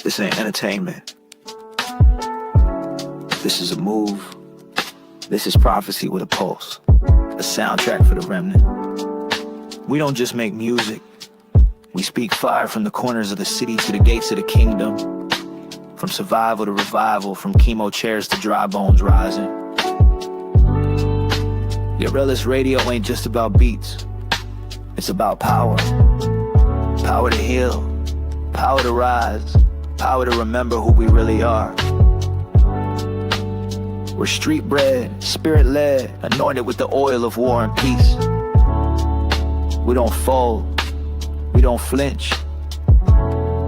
This ain't entertainment. This is a move. This is prophecy with a pulse. A soundtrack for the remnant. We don't just make music. We speak fire from the corners of the city to the gates of the kingdom. From survival to revival, from chemo chairs to dry bones rising. Yorelis Radio ain't just about beats. It's about power. Power to heal. Power to rise. Power to remember who we really are. We're street bred, spirit led, anointed with the oil of war and peace. We don't fold. We don't flinch.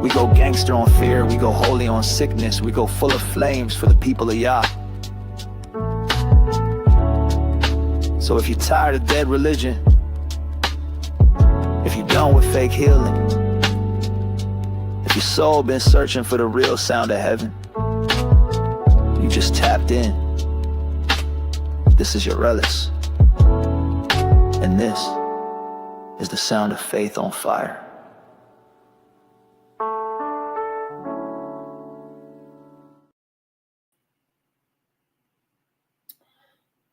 We go gangster on fear. We go holy on sickness. We go full of flames for the people of Yah. So if you're tired of dead religion, if you're done with fake healing, if your soul been searching for the real sound of heaven, you just tapped in. This is Yorelis, and this is the sound of faith on fire.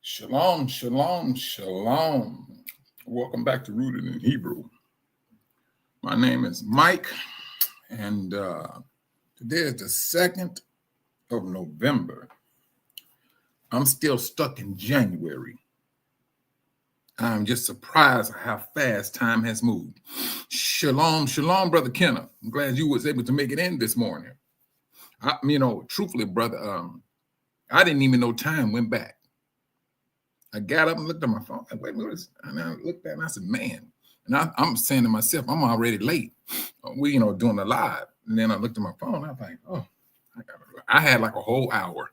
Shalom, shalom, shalom. Welcome back to Rooted in Hebrew. My name is Mike, and today is the 2nd of November. I'm still stuck in January. I'm just surprised how fast time has moved. Shalom, shalom, Brother Kenneth. I'm glad you was able to make it in this morning. Truthfully, brother, I didn't even know time went back. I got up and looked at my phone. Wait a minute. And I looked at it and I said, man. And I'm saying to myself, I'm already late. We, doing the live. And then I looked at my phone. I was like, I had like a whole hour.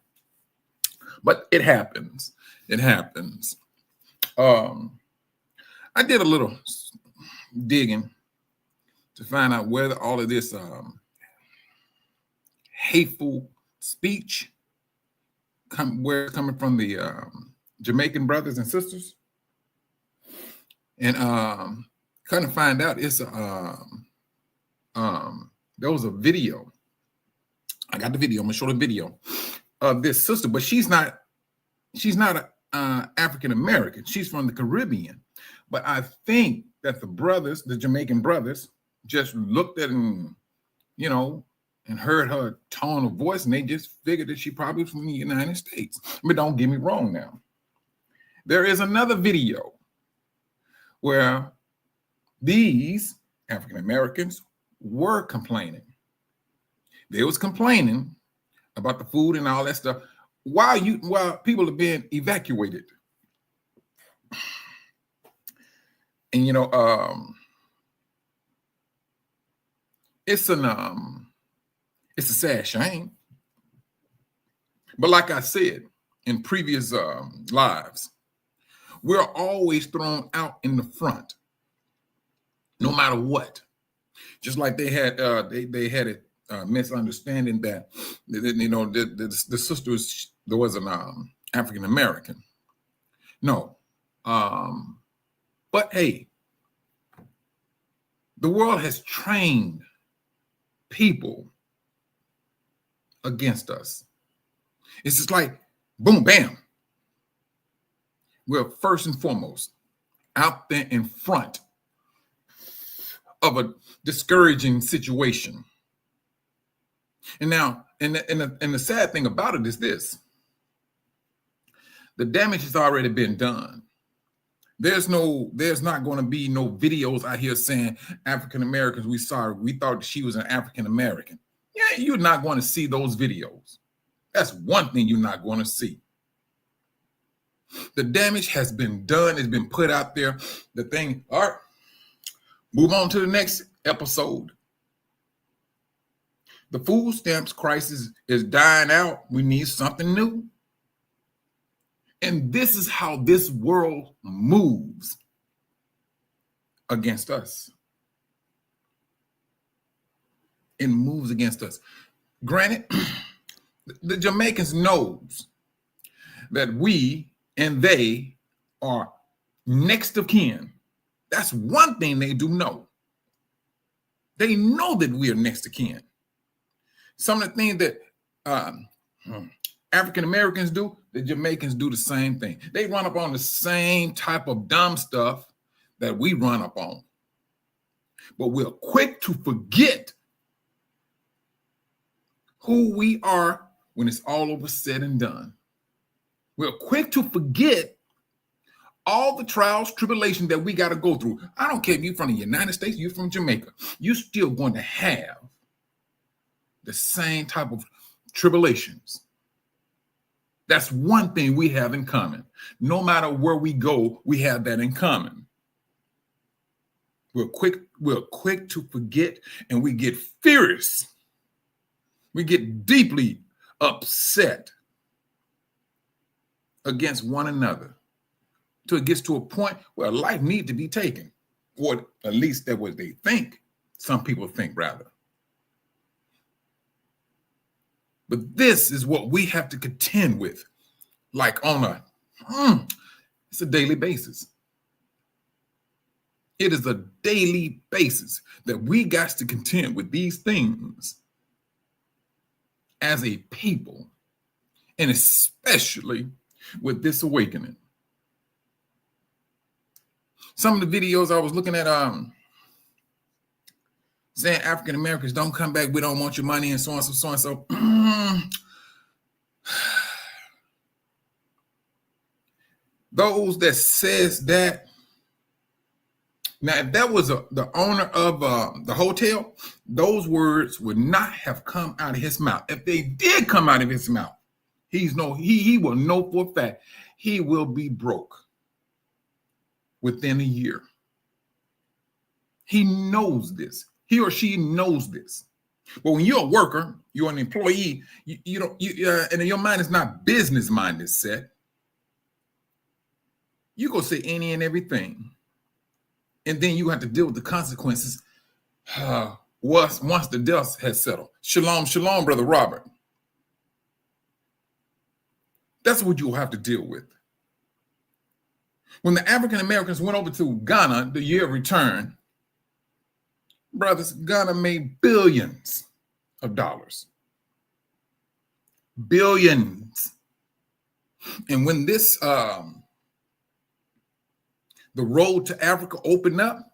But it happens. It happens. I did a little digging to find out whether all of this hateful speech where it's coming from the Jamaican brothers and sisters. And kind of find out it's there was a video. I got the video. I'm gonna show the video of this sister, but she's not African American. She's from the Caribbean. But I think that the Jamaican brothers, just looked at him, and heard her tone of voice, and they just figured that she probably was from the United States. But don't get me wrong now. There is another video where these African Americans were complaining. They was complaining about the food and all that stuff while people are being evacuated. And it's a sad shame. But like I said in previous lives, we're always thrown out in the front, no matter what. Just like they had they had a misunderstanding that the sister was an African American. No, but hey, the world has trained people against us. It's just like boom, bam. We're first and foremost out there in front of a discouraging situation. And now, and the sad thing about it is this: the damage has already been done. There's not going to be no videos out here saying African Americans, we thought she was an African American. Yeah, you're not going to see those videos. That's one thing you're not going to see. The damage has been done. It's been put out there. The thing, all right, move on to the next episode. The food stamps crisis is dying out. We need something new. And this is how this world moves against us. It moves against us. Granted, the Jamaicans knows that we and they are next of kin. That's one thing they do know. They know that we are next of kin. Some of the things that African Americans do, the Jamaicans do the same thing. They run up on the same type of dumb stuff that we run up on. But we're quick to forget who we are when it's all over said and done. We're quick to forget all the trials, tribulations that we got to go through. I don't care if you're from the United States, you're from Jamaica, you're still going to have the same type of tribulations. That's one thing we have in common. No matter where we go, we have that in common. We're quick to forget, and we get furious. We get deeply upset against one another till it gets to a point where life needs to be taken, or at least that's what they think. Some people think, rather. But this is what we have to contend with, like it's a daily basis. It is a daily basis that we got to contend with these things as a people, and especially with this awakening. Some of the videos I was looking at, saying African Americans don't come back, we don't want your money, and so on, so on, so. Those that says that, now if that was the owner of the hotel, those words would not have come out of his mouth. If they did come out of his mouth, he will know for a fact he will be broke within a year. He knows this. He or she knows this. But when you're a worker, you're an employee, and your mind is not business minded set, you go say any and everything. And then you have to deal with the consequences once the dust has settled. Shalom, shalom, Brother Robert. That's what you'll have to deal with. When the African Americans went over to Ghana, the year of return, brothers, Ghana made billions of dollars. Billions. And when this the road to Africa opened up,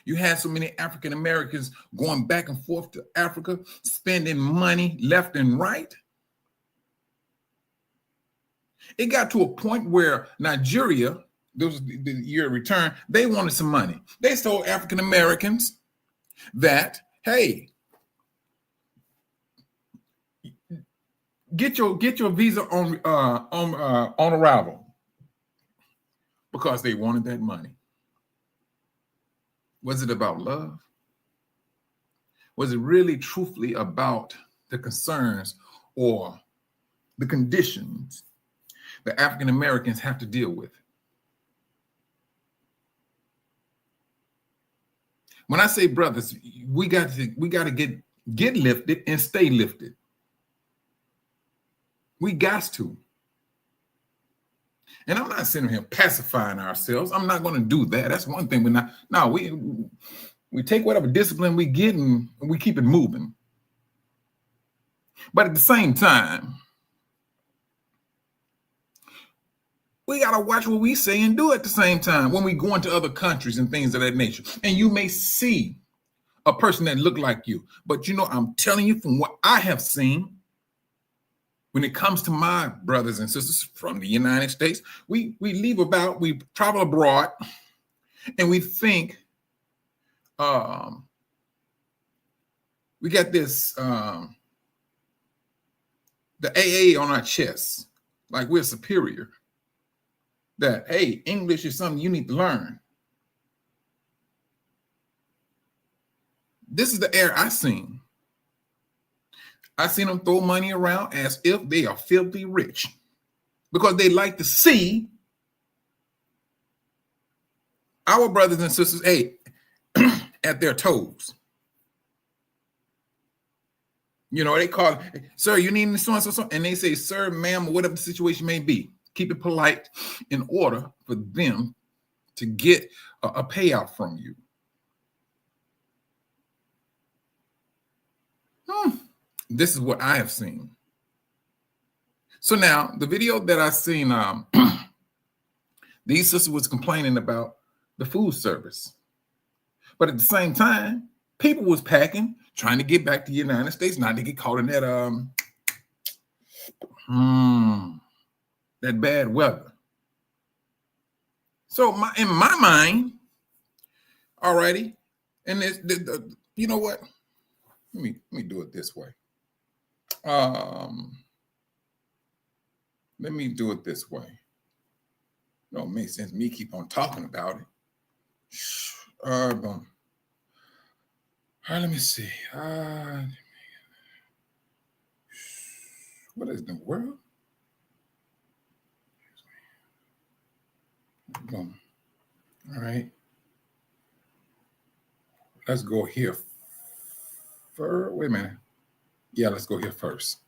you had so many African Americans going back and forth to Africa, spending money left and right. It got to a point where Nigeria, this was the year of return, they wanted some money. They told African Americans that, hey, get your visa on arrival, because they wanted that money. Was it about love? Was it really truthfully about the concerns or the conditions that African Americans have to deal with? When I say brothers, we got to get lifted and stay lifted. We got to. And I'm not sitting here pacifying ourselves. I'm not going to do that. That's one thing. We take whatever discipline we get and we keep it moving. But at the same time, we got to watch what we say and do at the same time when we go into other countries and things of that nature. And you may see a person that look like you, but I'm telling you from what I have seen, when it comes to my brothers and sisters from the United States, we travel abroad, and we think we got this the AA on our chest, like we're superior. That, hey, English is something you need to learn. This is the air I seen. I seen them throw money around as if they are filthy rich, because they like to see our brothers and sisters, hey, at their toes. They call, sir, you need so and so, and they say, sir, ma'am, or whatever the situation may be. Keep it polite in order for them to get a payout from you. This is what I have seen. So now the video that I seen, these sisters was complaining about the food service. But at the same time, people was packing, trying to get back to the United States, not to get caught in that that bad weather. So in my mind, alrighty, and you know what? Let me do it this way. Let me do it this way. It don't make sense me keep on talking about it. All right, let me see. What is the world? Boom. All right. Let's go here first. Wait a minute. Yeah, let's go here first.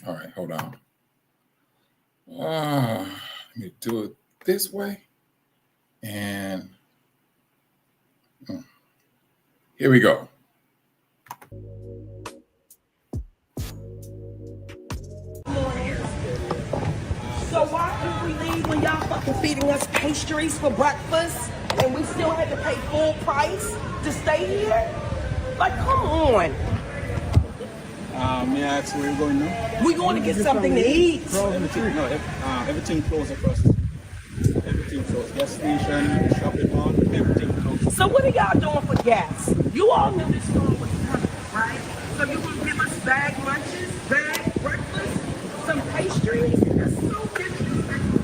All right, hold on. Let me do it this way. And here we go. So why did we leave when y'all fucking feeding us pastries for breakfast and we still had to pay full price to stay here? Like, come on. May I ask where you're going now? We going to get something to eat. Everything closed across. Everything closed. Gas station, shopping mall, everything closed. So what are y'all doing for gas? You all knew this storm was coming, right? So you gonna give us bag lunches, bag breakfast, some pastries? That's so disrespectful.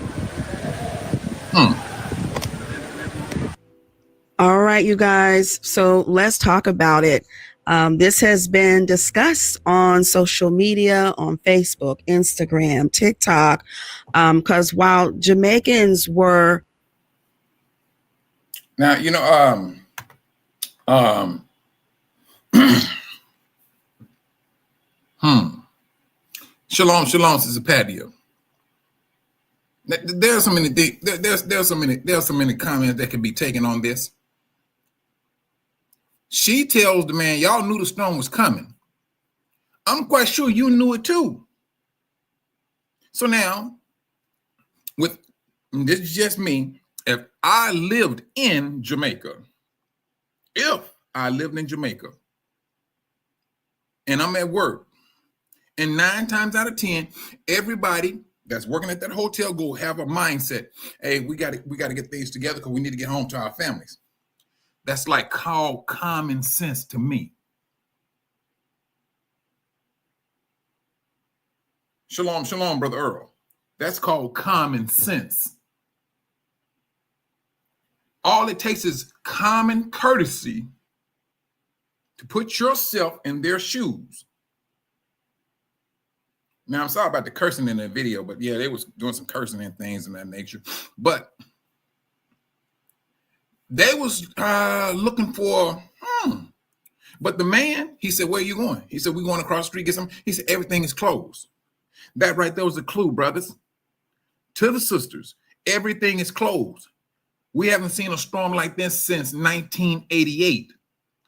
All right, you guys. So let's talk about it. This has been discussed on social media, on Facebook, Instagram, TikTok, because while Jamaicans were now, you know, Shalom, Sister Patio. There's so many there's so many comments that can be taken on this. She tells the man, y'all knew the storm was coming. I'm quite sure you knew it too. So now, with this is just me, if I lived in Jamaica, and I'm at work, and 9 times out of 10, everybody that's working at that hotel go have a mindset. Hey, we got to get things together because we need to get home to our families. That's like called common sense to me. Shalom, shalom, Brother Earl. That's called common sense. All it takes is common courtesy to put yourself in their shoes. Now, I'm sorry about the cursing in the video, but yeah, they was doing some cursing and things of that nature. But they was looking for, But the man, he said, where are you going? He said, we're going across the street, get some. He said, everything is closed. That right there was a clue, brothers. To the sisters, everything is closed. We haven't seen a storm like this since 1988.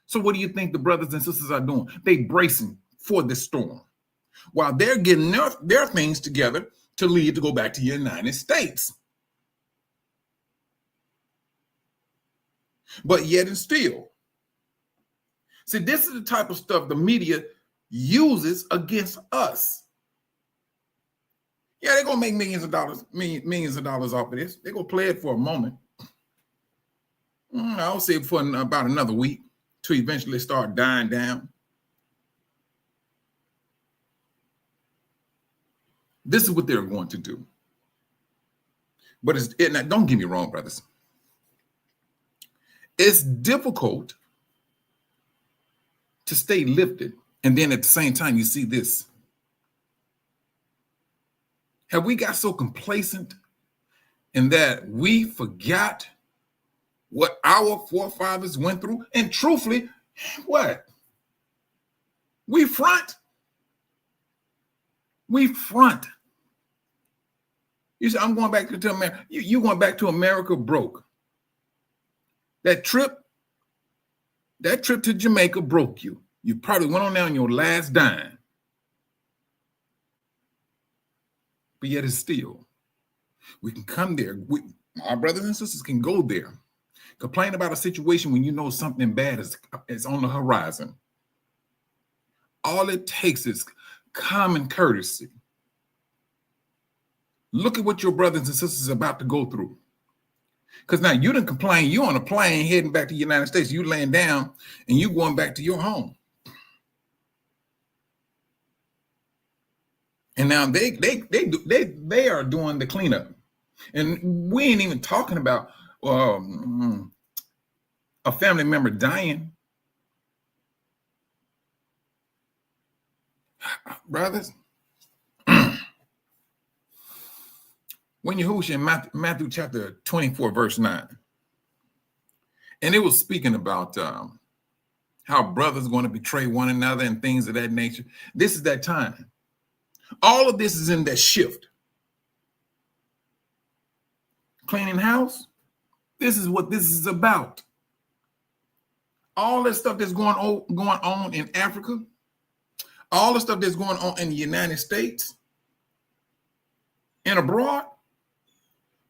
So what do you think the brothers and sisters are doing? They bracing for this storm while they're getting their things together to leave to go back to the United States. But yet and still. See, this is the type of stuff the media uses against us. Yeah, they're going to make millions of dollars off of this. They're going to play it for a moment. I'll say for about another week to eventually start dying down. This is what they're going to do. But don't get me wrong, brothers. It's difficult to stay lifted. And then at the same time, you see this. Have we got so complacent in that we forgot what our forefathers went through? And truthfully, what? We front. You say, I'm going back to America. You going back to America broke. That trip to Jamaica broke you. You probably went on down your last dime. But yet it's still, we can come there. Our brothers and sisters can go there. Complain about a situation when you know something bad is on the horizon. All it takes is common courtesy. Look at what your brothers and sisters are about to go through. Because now you didn't complain. You're on a plane heading back to the United States. You laying down and you going back to your home. And now they are doing the cleanup. And we ain't even talking about a family member dying. Brothers, when Yahushua in Matthew chapter 24, verse 9, and it was speaking about how brothers are going to betray one another and things of that nature. This is that time. All of this is in that shift. Cleaning house, this is what this is about. All that stuff that's going on in Africa, all the stuff that's going on in the United States and abroad,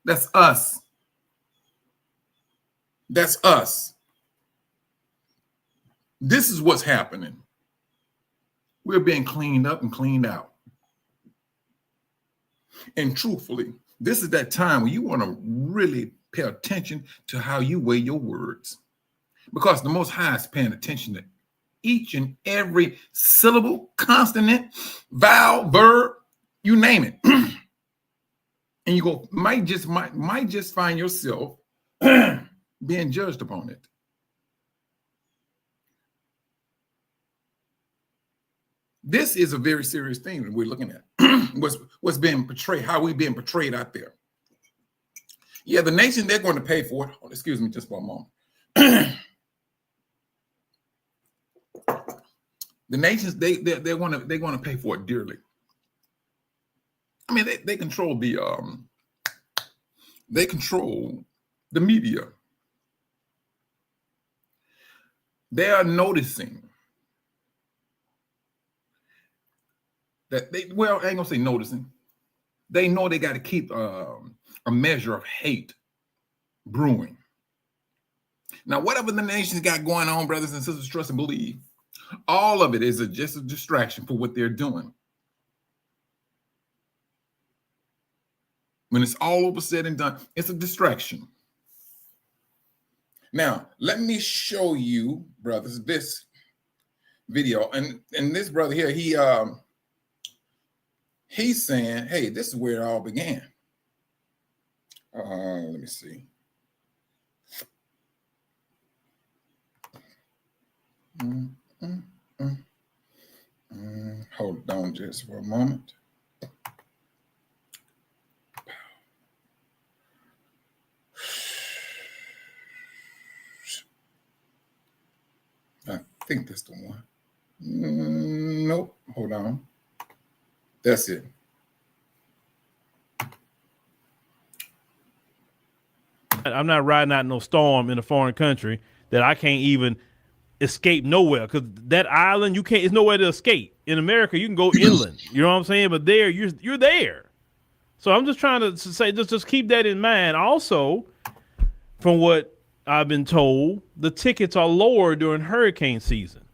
that's us. That's us. This is what's happening. We're being cleaned up and cleaned out. And truthfully, this is that time when you want to really pay attention to how you weigh your words. Because the Most High is paying attention to each and every syllable, consonant, vowel, verb, you name it. And you go, might just find yourself being judged upon it. This is a very serious thing that we're looking at. What's being portrayed, how we're being portrayed out there. Yeah, the nation, they're going to pay for it. Oh, excuse me just for a moment. The nations, they're going to pay for it dearly. I mean, they control the media. They are noticing that I ain't gonna say noticing. They know they got to keep a measure of hate brewing. Now, whatever the nations got going on, brothers and sisters, trust and believe, all of it is just a distraction for what they're doing. When it's all over said and done, it's a distraction. Now, let me show you, brothers, this video. And this brother here, he's saying, hey, this is where it all began. Let me see. Hold on just for a moment. I think that's the one. Nope. Hold on. That's it. I'm not riding out no storm in a foreign country that I can't even escape nowhere, because that island, you can't, it's nowhere to escape. In America, you can go inland. You know what I'm saying? But there, you're there. So I'm just trying to say, just keep that in mind. Also, from what I've been told, the tickets are lower during hurricane season.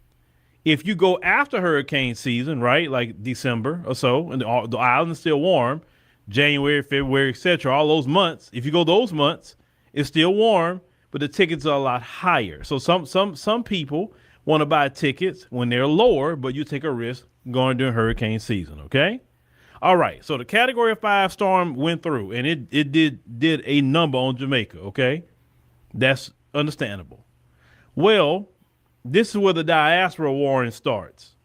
If you go after hurricane season, right, like December or so, and the island is still warm, January, February, etc., all those months, if you go those months, it's still warm, but the tickets are a lot higher. So some people want to buy tickets when they're lower, but you take a risk going during hurricane season, okay? All right, so the Category 5 storm went through, and it did a number on Jamaica, okay? That's understandable. Well, this is where the diaspora warring starts.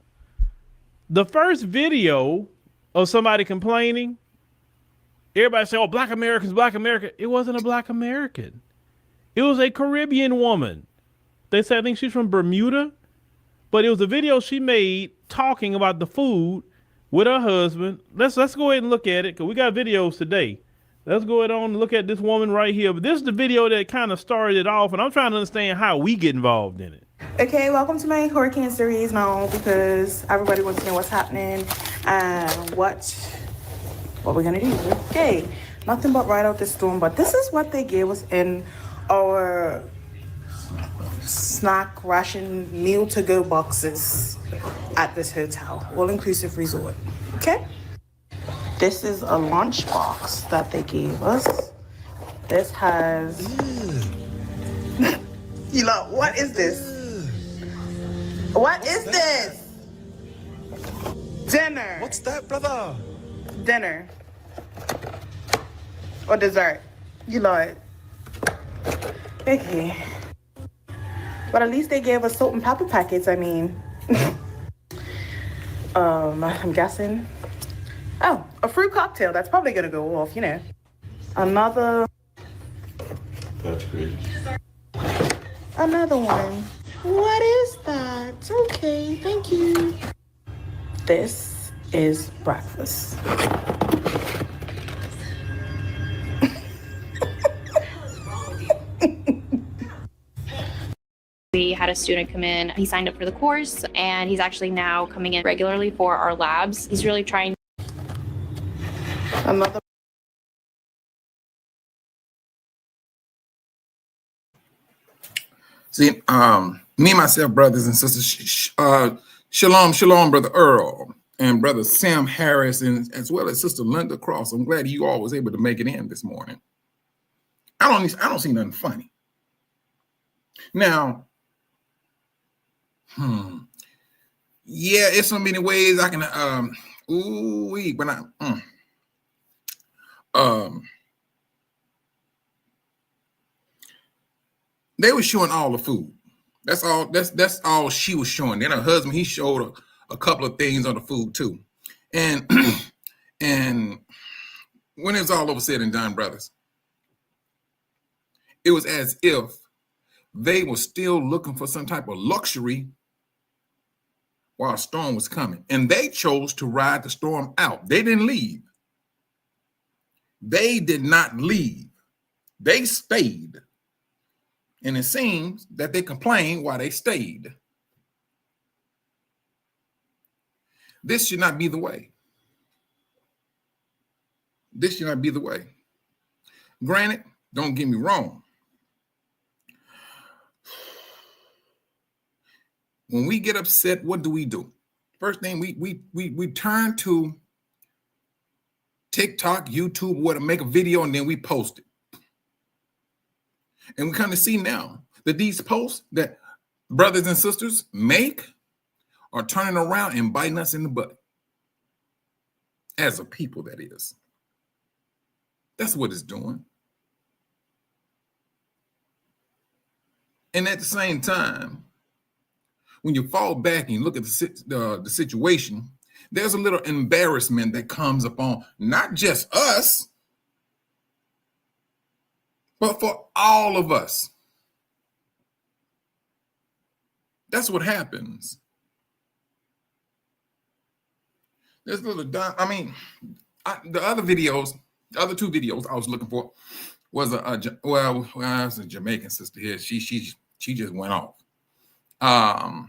The first video of somebody complaining, everybody say, oh, Black Americans, Black America. It wasn't a Black American. It was a Caribbean woman. They said, I think she's from Bermuda, but it was a video she made talking about the food with her husband. Let's go ahead and look at it, because we got videos today. Let's go ahead and look at this woman right here. But this is the video that kind of started it off, and I'm trying to understand how we get involved in it. Okay, welcome to my hurricane series now because everybody wants to know what's happening and what we're gonna do. Okay, nothing but ride out the storm, but this is what they gave us in our snack ration meal to go boxes at this hotel, all-inclusive resort. Okay, this is a lunch box that they gave us. This has you know, what is this? What is this? Dinner. What's that, brother? Dinner. Or dessert. You know it. Okay. But at least they gave us salt and pepper packets, I mean. I'm guessing. Oh, a fruit cocktail. That's probably gonna go off, you know. Another. That's great. Another one. What is that? Okay, thank you. This is breakfast. We had a student come in, he signed up for the course, and he's actually now coming in regularly for our labs. He's really trying. Another. See, me, myself, brothers and sisters, shalom, shalom, Brother Earl and Brother Sam Harris, and as well as Sister Linda Cross. I'm glad you all was able to make it in this morning. I don't see nothing funny. Now, yeah, it's so many ways I can, they were showing all the food. That's all she was showing. Then her husband, he showed a couple of things on the food too. And and when it was all over said and done, brothers, it was as if they were still looking for some type of luxury while a storm was coming. And they chose to ride the storm out. They didn't leave. They did not leave. They stayed. And it seems that they complained while they stayed. This should not be the way. This should not be the way. Granted, don't get me wrong. When we get upset, what do? First thing, we turn to TikTok, YouTube, where to make a video, and then we post it. And we kind of see now that these posts that brothers and sisters make are turning around and biting us in the butt. As a people, that is. That's what it's doing. And at the same time, when you fall back and you look at the situation, there's a little embarrassment that comes upon not just us, but for all of us. That's what happens. There's a little, the other videos, the other two videos I was looking for was a Jamaican sister here. She just went off. My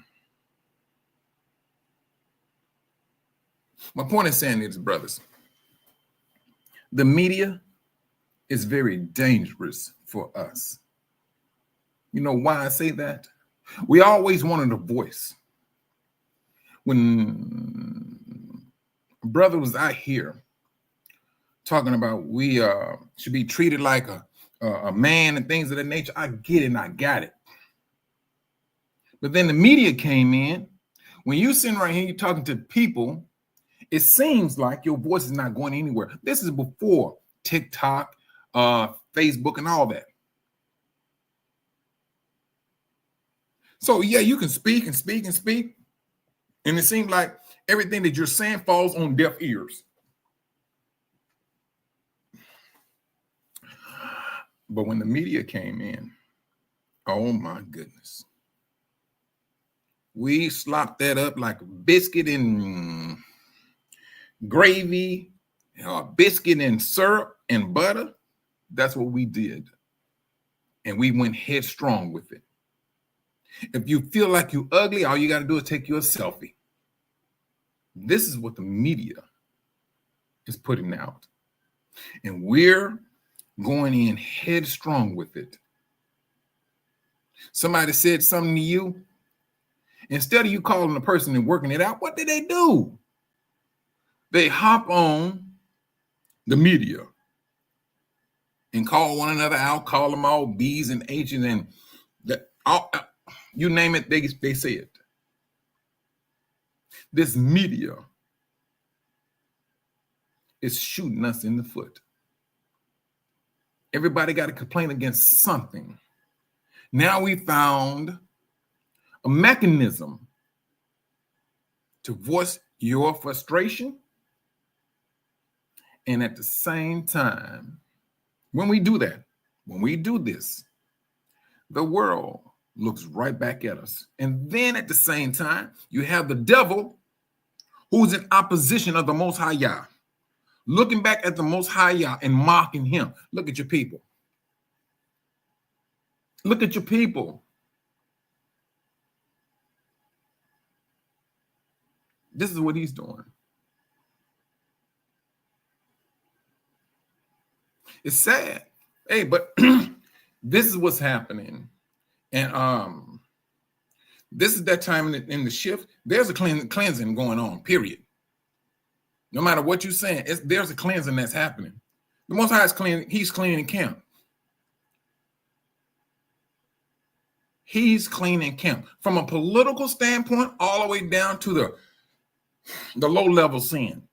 point is saying is, brothers, the media is very dangerous for us. You know why I say that? We always wanted a voice. When brother was out here talking about we should be treated like a man and things of that nature, I get it and I got it. But then the media came in. When you sitting right here, you're talking to people, it seems like your voice is not going anywhere. This is before TikTok, Facebook, and all that. So yeah, you can speak and speak and speak. And it seems like everything that you're saying falls on deaf ears. But when the media came in, oh my goodness. We slopped that up like a biscuit in gravy, biscuit in syrup and butter. That's what we did. And we went headstrong with it. If you feel like you're ugly, all you got to do is take you a selfie. This is what the media is putting out. And we're going in headstrong with it. Somebody said something to you. Instead of you calling the person and working it out, what did they do? They hop on the media and call one another out, call them all B's and H's and you name it, they say it. This media is shooting us in the foot. Everybody got to complain against something. Now we found a mechanism to voice your frustration. And at the same time, when we do that, when we do this, the world looks right back at us. And then at the same time, you have the devil who's in opposition of the Most High Yah, looking back at the Most High Yah and mocking him. Look at your people. Look at your people. This is what he's doing. It's sad. Hey, but this is what's happening. And this is that time in the shift. There's a cleansing going on, period. No matter what you're saying, there's a cleansing that's happening. The Most High is cleaning. He's cleaning camp. He's cleaning camp. From a political standpoint, all the way down to the low-level sin.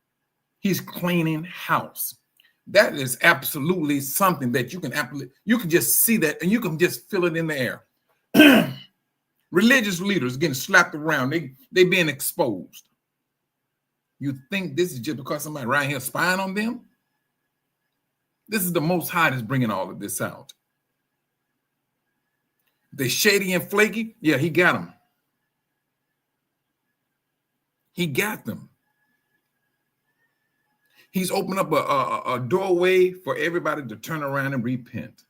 He's cleaning house. That is absolutely something that you can just see that, and you can just feel it in the air. Religious leaders getting slapped around. They being exposed. You think this is just because somebody around here spying on them? This is the Most High that's bringing all of this out. They shady and flaky. Yeah, he got them. He got them. He's opened up a doorway for everybody to turn around and repent.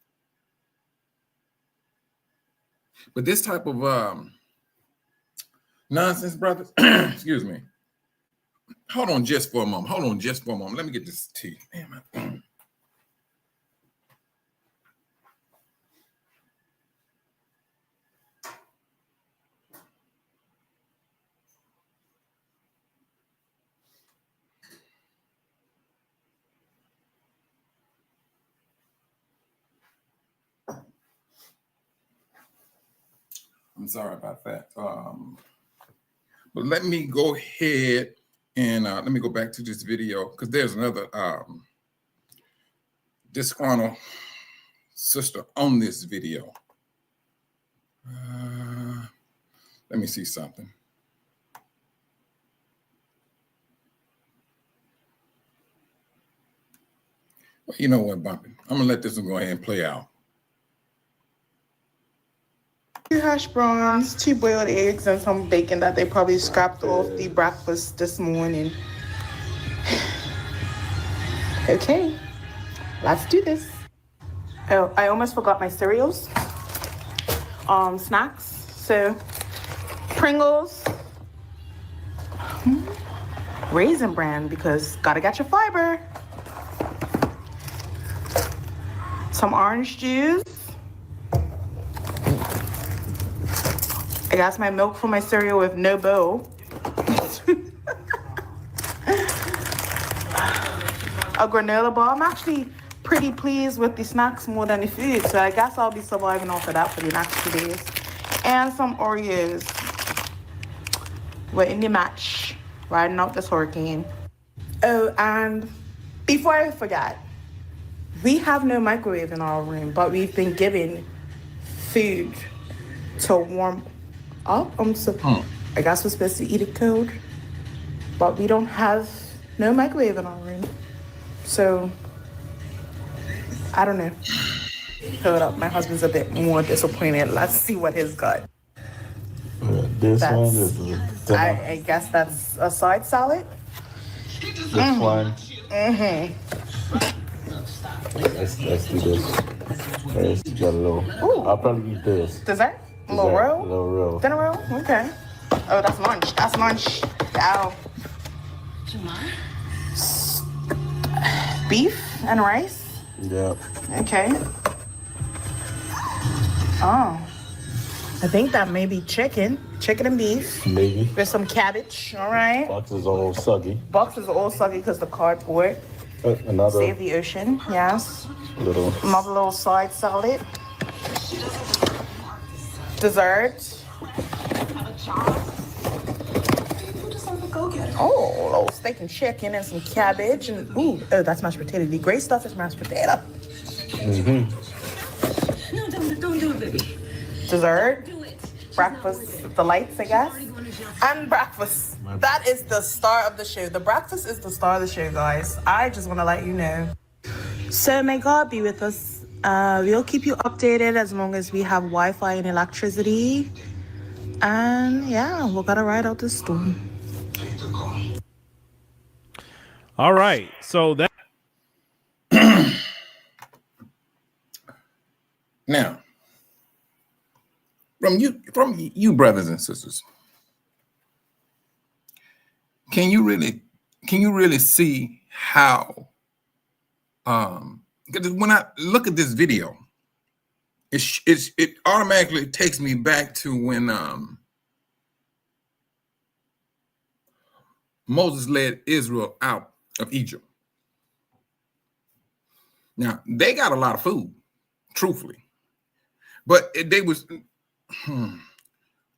But this type of nonsense, brothers, excuse me. Hold on just for a moment. Let me get this tea. Damn. I'm sorry about that. But let me go ahead and let me go back to this video because there's another disgruntled sister on this video. Let me see something. Well, you know what, Bumpy? I'm gonna let this one go ahead and play out. 2 hash browns, 2 boiled eggs, and some bacon that they probably scrapped off the breakfast this morning. Okay, let's do this. Oh, I almost forgot my cereals. Snacks. So, Pringles, Raisin Bran, because gotta get your fiber. Some orange juice. I got my milk for my cereal with no bowl. A granola bar. I'm actually pretty pleased with the snacks more than the food, so I guess I'll be surviving off of that for the next 2 days. And some Oreos. We're in the match, riding out this hurricane. Oh, and before I forget, we have no microwave in our room, but we've been given food to warm up. I guess we're supposed to eat it cold, but we don't have no microwave in our room. So, I don't know. Hold up, my husband's a bit more disappointed. Let's see what he's got. This one is I guess that's a side salad. this one. Let's do this. Let's get low. Ooh. I'll probably eat this. Dessert? Little roll? Little roll. Dinner roll? Okay. Oh, that's lunch. That's lunch. Ow. Beef and rice? Yep. Okay. Oh. I think that may be chicken. Chicken and beef. Maybe. With some cabbage. All right. Box is all soggy. Box is all soggy because the cardboard. Another Save the ocean. Yes. little. Another little side salad. Dessert. Oh, a little steak and chicken and some cabbage and ooh, oh, that's mashed potato. The great stuff is mashed potato. Mm-hmm. No, don't do it, baby. Dessert. Do it. Breakfast delights, I guess. And breakfast. That is the star of the show. The breakfast is the star of the show, guys. I just want to let you know. So may God be with us. We'll keep you updated as long as we have Wi-Fi and electricity. And yeah, we're gonna ride out the storm. All right. So that Now, from you brothers and sisters, can you really see how because when I look at this video, it automatically takes me back to when Moses led Israel out of Egypt. Now, they got a lot of food, truthfully. But they was,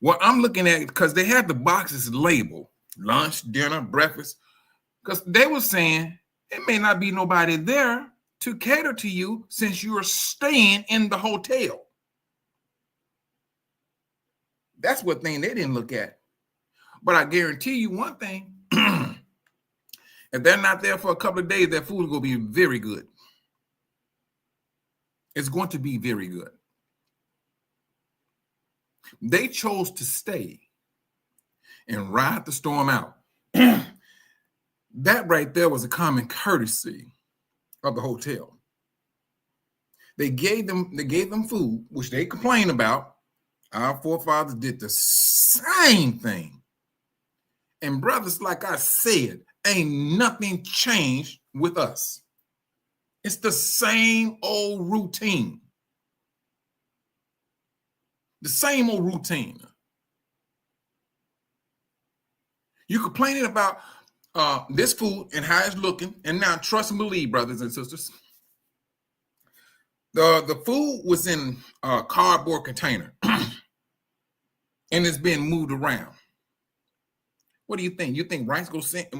what I'm looking at, because they had the boxes labeled, lunch, dinner, breakfast, because they were saying it may not be nobody there to cater to you since you're staying in the hotel. That's what thing they didn't look at. But I guarantee you one thing, if they're not there for a couple of days, their food is going to be very good. It's going to be very good. They chose to stay and ride the storm out. That right there was a common courtesy of the hotel. They gave them food, which they complained about. Our forefathers did the same thing. And brothers, like I said, ain't nothing changed with us. It's the same old routine. The same old routine. You're complaining about this food and how it's looking, and now trust and believe, brothers and sisters. The food was in a cardboard container, and it's being moved around. What do you think? You think rice goes sink?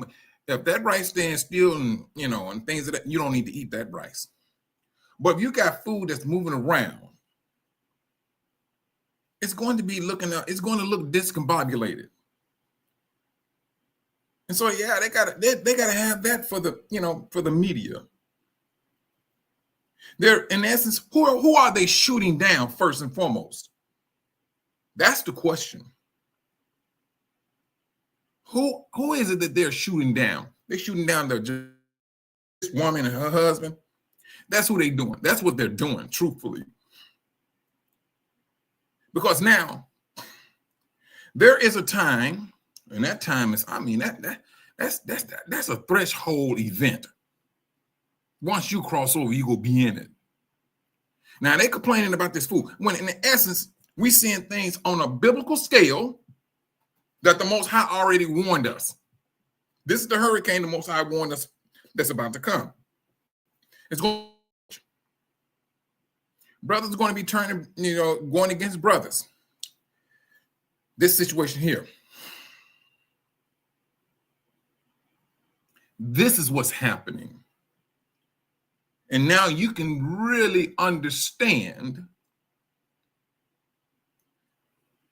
If that rice stands still and and things of that, you don't need to eat that rice. But if you got food that's moving around, it's going to be it's going to look discombobulated. And so yeah, they gotta have that for the media. They're in essence, who are they shooting down first and foremost? That's the question. Who is it that they're shooting down? They're shooting down this woman and her husband. That's who they're doing. That's what they're doing, truthfully. Because now there is a time, and that time is, that's a threshold event. Once you cross over, you go be in it. Now they complaining about this food, when in essence, we seeing things on a biblical scale that the Most High already warned us. This is the hurricane the Most High warned us that's about to come. It's going. Brothers are going to be turning, going against brothers. This situation here. This is what's happening. And now you can really understand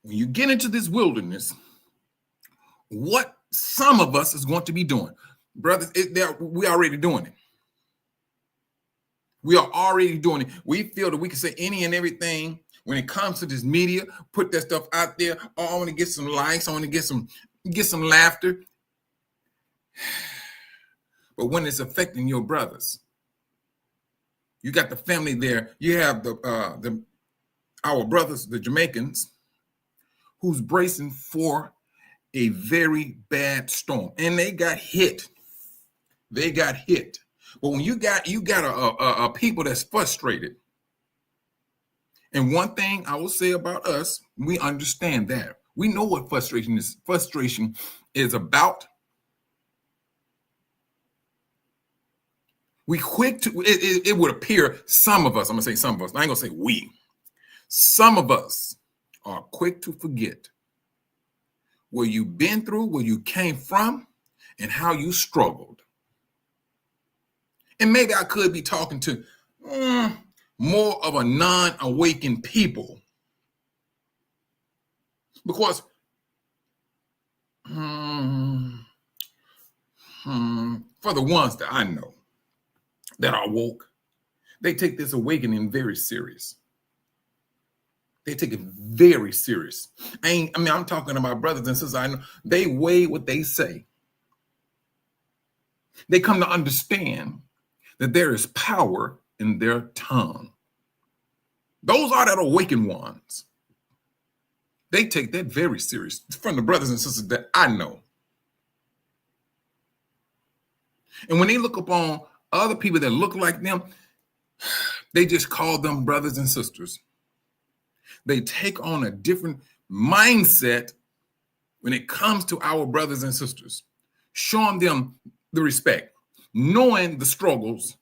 when you get into this wilderness, what some of us is going to be doing. Brothers, we're already doing it. We are already doing it. We feel that we can say any and everything when it comes to this media, put that stuff out there. Oh, I want to get some likes. I want to get some laughter. But when it's affecting your brothers, you got the family there. You have our brothers, the Jamaicans, who's bracing for a very bad storm, and they got hit. They got hit. But when you got a people that's frustrated, and one thing I will say about us, we understand that. We know what frustration is. Frustration is about. We quick to, it would appear some of us, I'm going to say some of us, I ain't going to say we. Some of us are quick to forget where you've been through, where you came from, and how you struggled. And maybe I could be talking to more of a non-awakened people. Because for the ones that I know that are woke, they take this awakening very serious. They take it very serious. I'm talking about brothers and sisters. I know they weigh what they say. They come to understand that there is power in their tongue. Those are that awakened ones. They take that very serious from the brothers and sisters that I know. And when they look upon other people that look like them, they just call them brothers and sisters. They take on a different mindset when it comes to our brothers and sisters, showing them the respect, knowing the struggles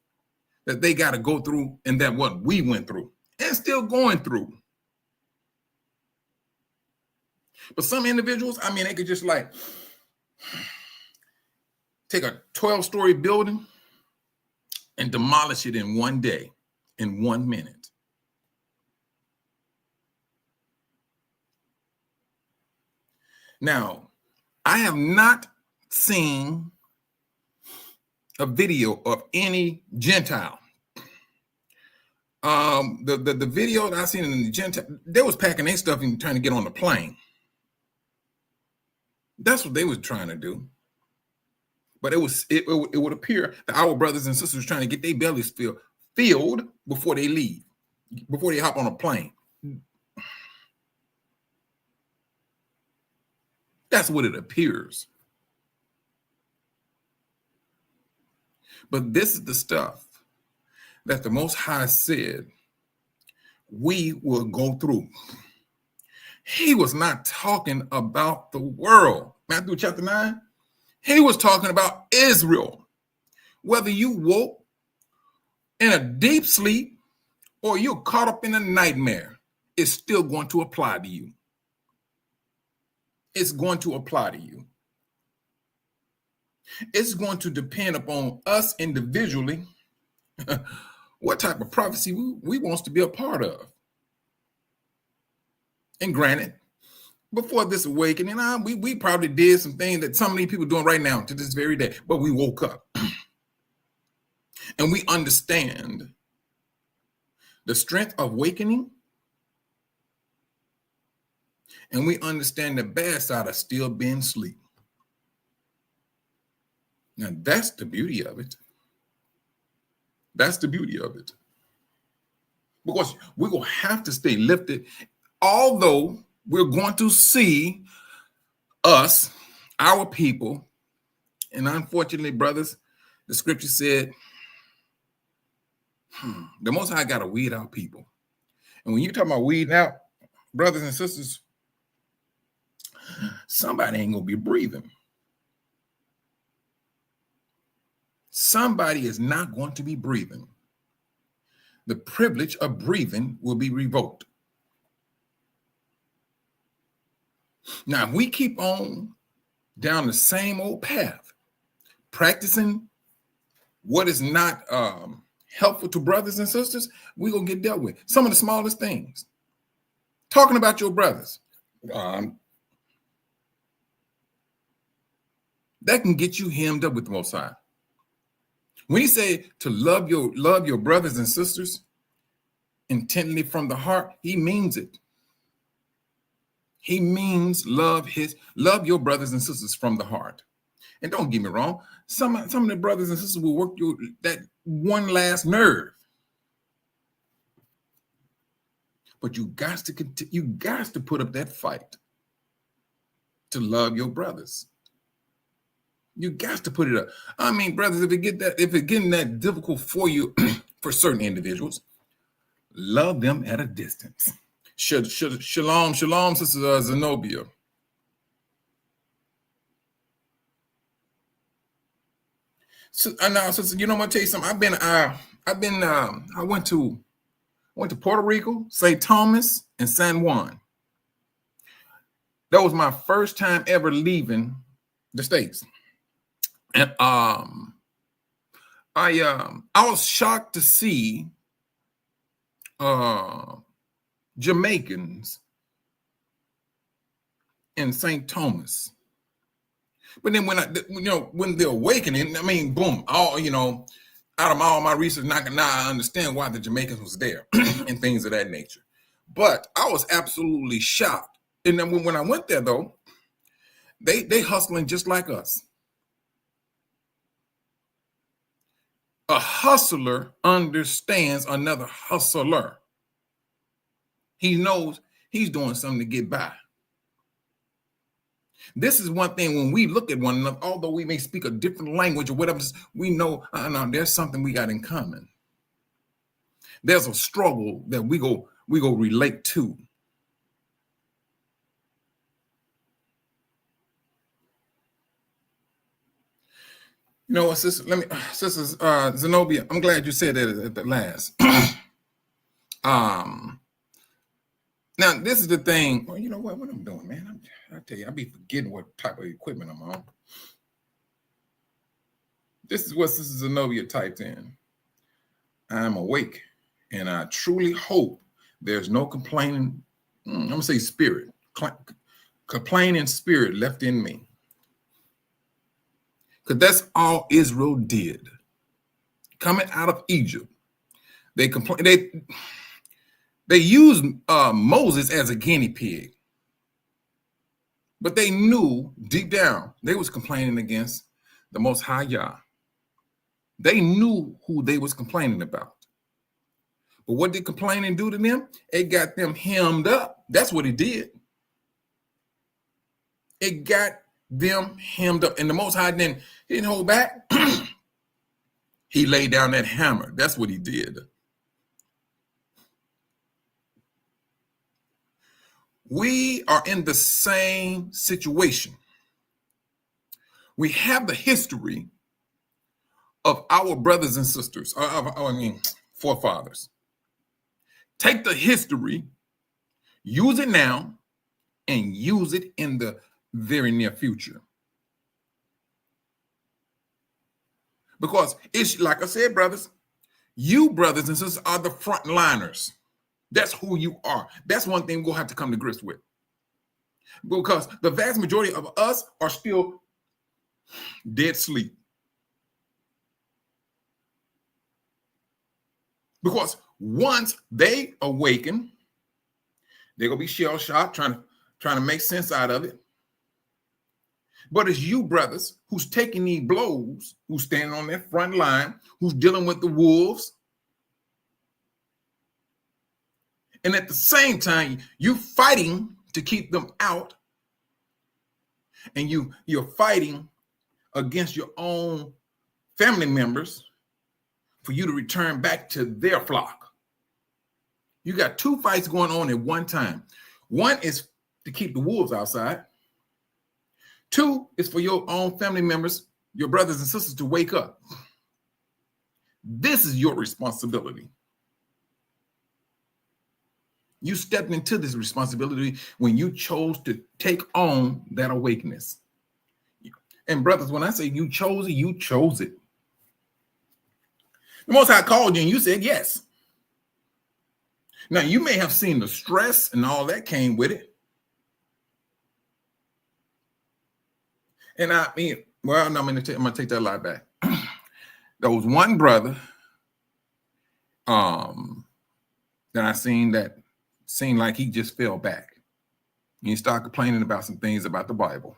that they got to go through and that what we went through and still going through. But some individuals, they could just like take a 12-story building and demolish it in one day, in 1 minute. Now, I have not seen a video of any Gentile. The video that I seen in the Gentile, they was packing their stuff and trying to get on the plane. That's what they was trying to do. But it would appear that our brothers and sisters trying to get their bellies filled before they leave, before they hop on a plane. That's what it appears. But this is the stuff that the Most High said we will go through. He was not talking about the world. Matthew chapter 9, he was talking about Israel. Whether you woke in a deep sleep or you're caught up in a nightmare, it's still going to apply to you. It's going to apply to you. It's going to depend upon us individually what type of prophecy we want to be a part of. And granted, before this awakening, we probably did some things that some of these people are doing right now to this very day, but we woke up and we understand the strength of awakening, and we understand the bad side of still being asleep. Now, that's the beauty of it. That's the beauty of it. Because we're going to have to stay lifted, although we're going to see us, our people, and unfortunately, brothers, the scripture said, the Most High got to weed out people. And when you're talking about weeding out, brothers and sisters, somebody ain't going to be breathing. Somebody is not going to be breathing. The privilege of breathing will be revoked. Now, if we keep on down the same old path, practicing what is not helpful to brothers and sisters, we're going to get dealt with. Some of the smallest things. Talking about your brothers. That can get you hemmed up with the Most High. When he say to love your brothers and sisters intently from the heart, he means it. He means love your brothers and sisters from the heart. And don't get me wrong, some of the brothers and sisters will work that one last nerve. But you got to put up that fight. to love your brothers. You got to put it up. I mean, brothers, if it getting that difficult for you, for certain individuals, love them at a distance. Shalom, shalom, Sister Zenobia. So, now, sister, you know, I'm gonna tell you something. I went to Puerto Rico, St. Thomas, and San Juan. That was my first time ever leaving the States. And I was shocked to see Jamaicans in St. Thomas. But then when the awakening, I mean, boom, out of all my research, now I understand why the Jamaicans was there and things of that nature. But I was absolutely shocked. And then when I went there, though, they hustling just like us. A hustler understands another hustler. He knows he's doing something to get by. This is one thing when we look at one another, although we may speak a different language or whatever, we know there's something we got in common. There's a struggle that we go relate to. You know what, sister? Sister Zenobia, I'm glad you said that at the last. Now this is the thing. Well, you know what I'm doing, man. I tell you, I be forgetting what type of equipment I'm on. This is what Sister Zenobia typed in. I'm awake, and I truly hope there's no complaining. I'm gonna say spirit, complaining spirit left in me. Because that's all Israel did. Coming out of Egypt, they used Moses as a guinea pig. But they knew deep down they was complaining against the Most High Yah. They knew who they was complaining about. But what did complaining do to them? It got them hemmed up. That's what it did. It got them hemmed up. And the Most High didn't hold back. He laid down that hammer. That's what he did. We are in the same situation. We have the history of our brothers and sisters, forefathers. Take the history, use it now, and use it in the very near future. Because it's like I said, brothers, you brothers and sisters are the frontliners. That's who you are. That's one thing we're gonna have to come to grips with. Because the vast majority of us are still dead sleep. Because once they awaken, they're gonna be shell-shocked, trying to make sense out of it. But it's you, brothers, who's taking these blows, who's standing on that front line, who's dealing with the wolves. And at the same time, you fighting to keep them out. And you're fighting against your own family members for you to return back to their flock. You got two fights going on at one time. One is to keep the wolves outside. Two is for your own family members, your brothers and sisters, to wake up. This is your responsibility. You stepped into this responsibility when you chose to take on that awakeness. And brothers, when I say you chose it, you chose it. The Most High called you and you said yes. Now, you may have seen the stress and all that came with it. And I mean, well, no, I'm going to take that lie back. There was one brother that I seen that seemed like he just fell back. He started complaining about some things about the Bible.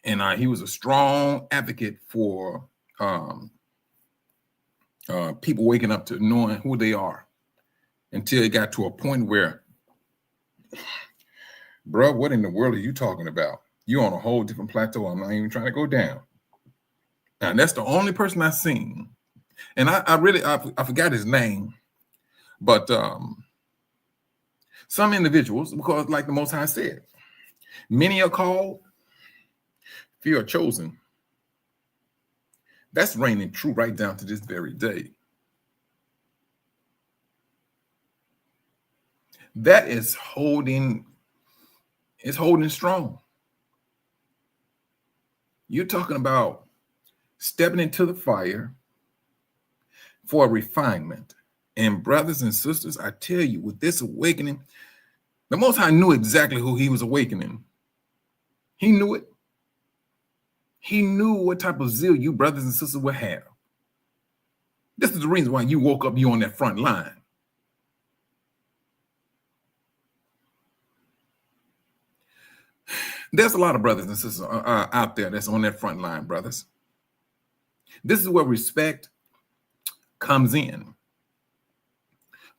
And he was a strong advocate for people waking up to knowing who they are, until it got to a point where Bro, what in the world are you talking about? You're on a whole different plateau. I'm not even trying to go down. And that's the only person I've seen. And I forgot his name, but some individuals, because like the Most High said, many are called, few are chosen. That's reigning true right down to this very day. That is holding strong. You're talking about stepping into the fire for a refinement. And brothers and sisters, I tell you, with this awakening, the Most High knew exactly who he was awakening. He knew it. He knew what type of zeal you brothers and sisters would have. This is the reason why you woke up, you on that front line. There's a lot of brothers and sisters out there that's on that front line, brothers. This is where respect comes in.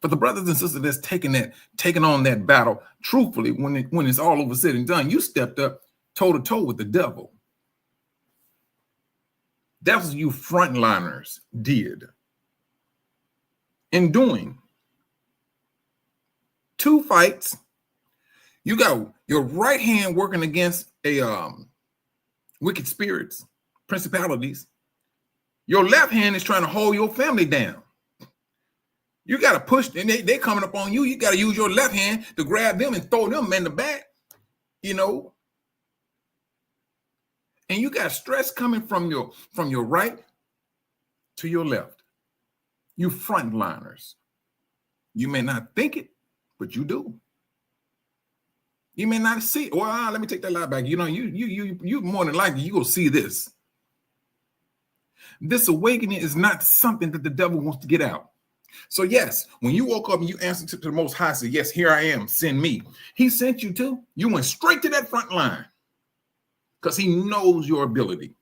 For the brothers and sisters that's taking on that battle, truthfully, when it's all over said and done, you stepped up toe to toe with the devil. That's what you frontliners did. In doing 2 fights, you got your right hand working against a wicked spirits, principalities. Your left hand is trying to hold your family down. You got to push, and they coming up on you. You got to use your left hand to grab them and throw them in the back, you know. And you got stress coming from your right to your left. You frontliners. You may not think it, but you do. You may not see it. Well, let me take that lie back. You know, you more than likely you go see this. This awakening is not something that the devil wants to get out. So yes, when you woke up and you answered to the Most High, said, yes, here I am, send me. He sent you to. You went straight to that front line because he knows your ability.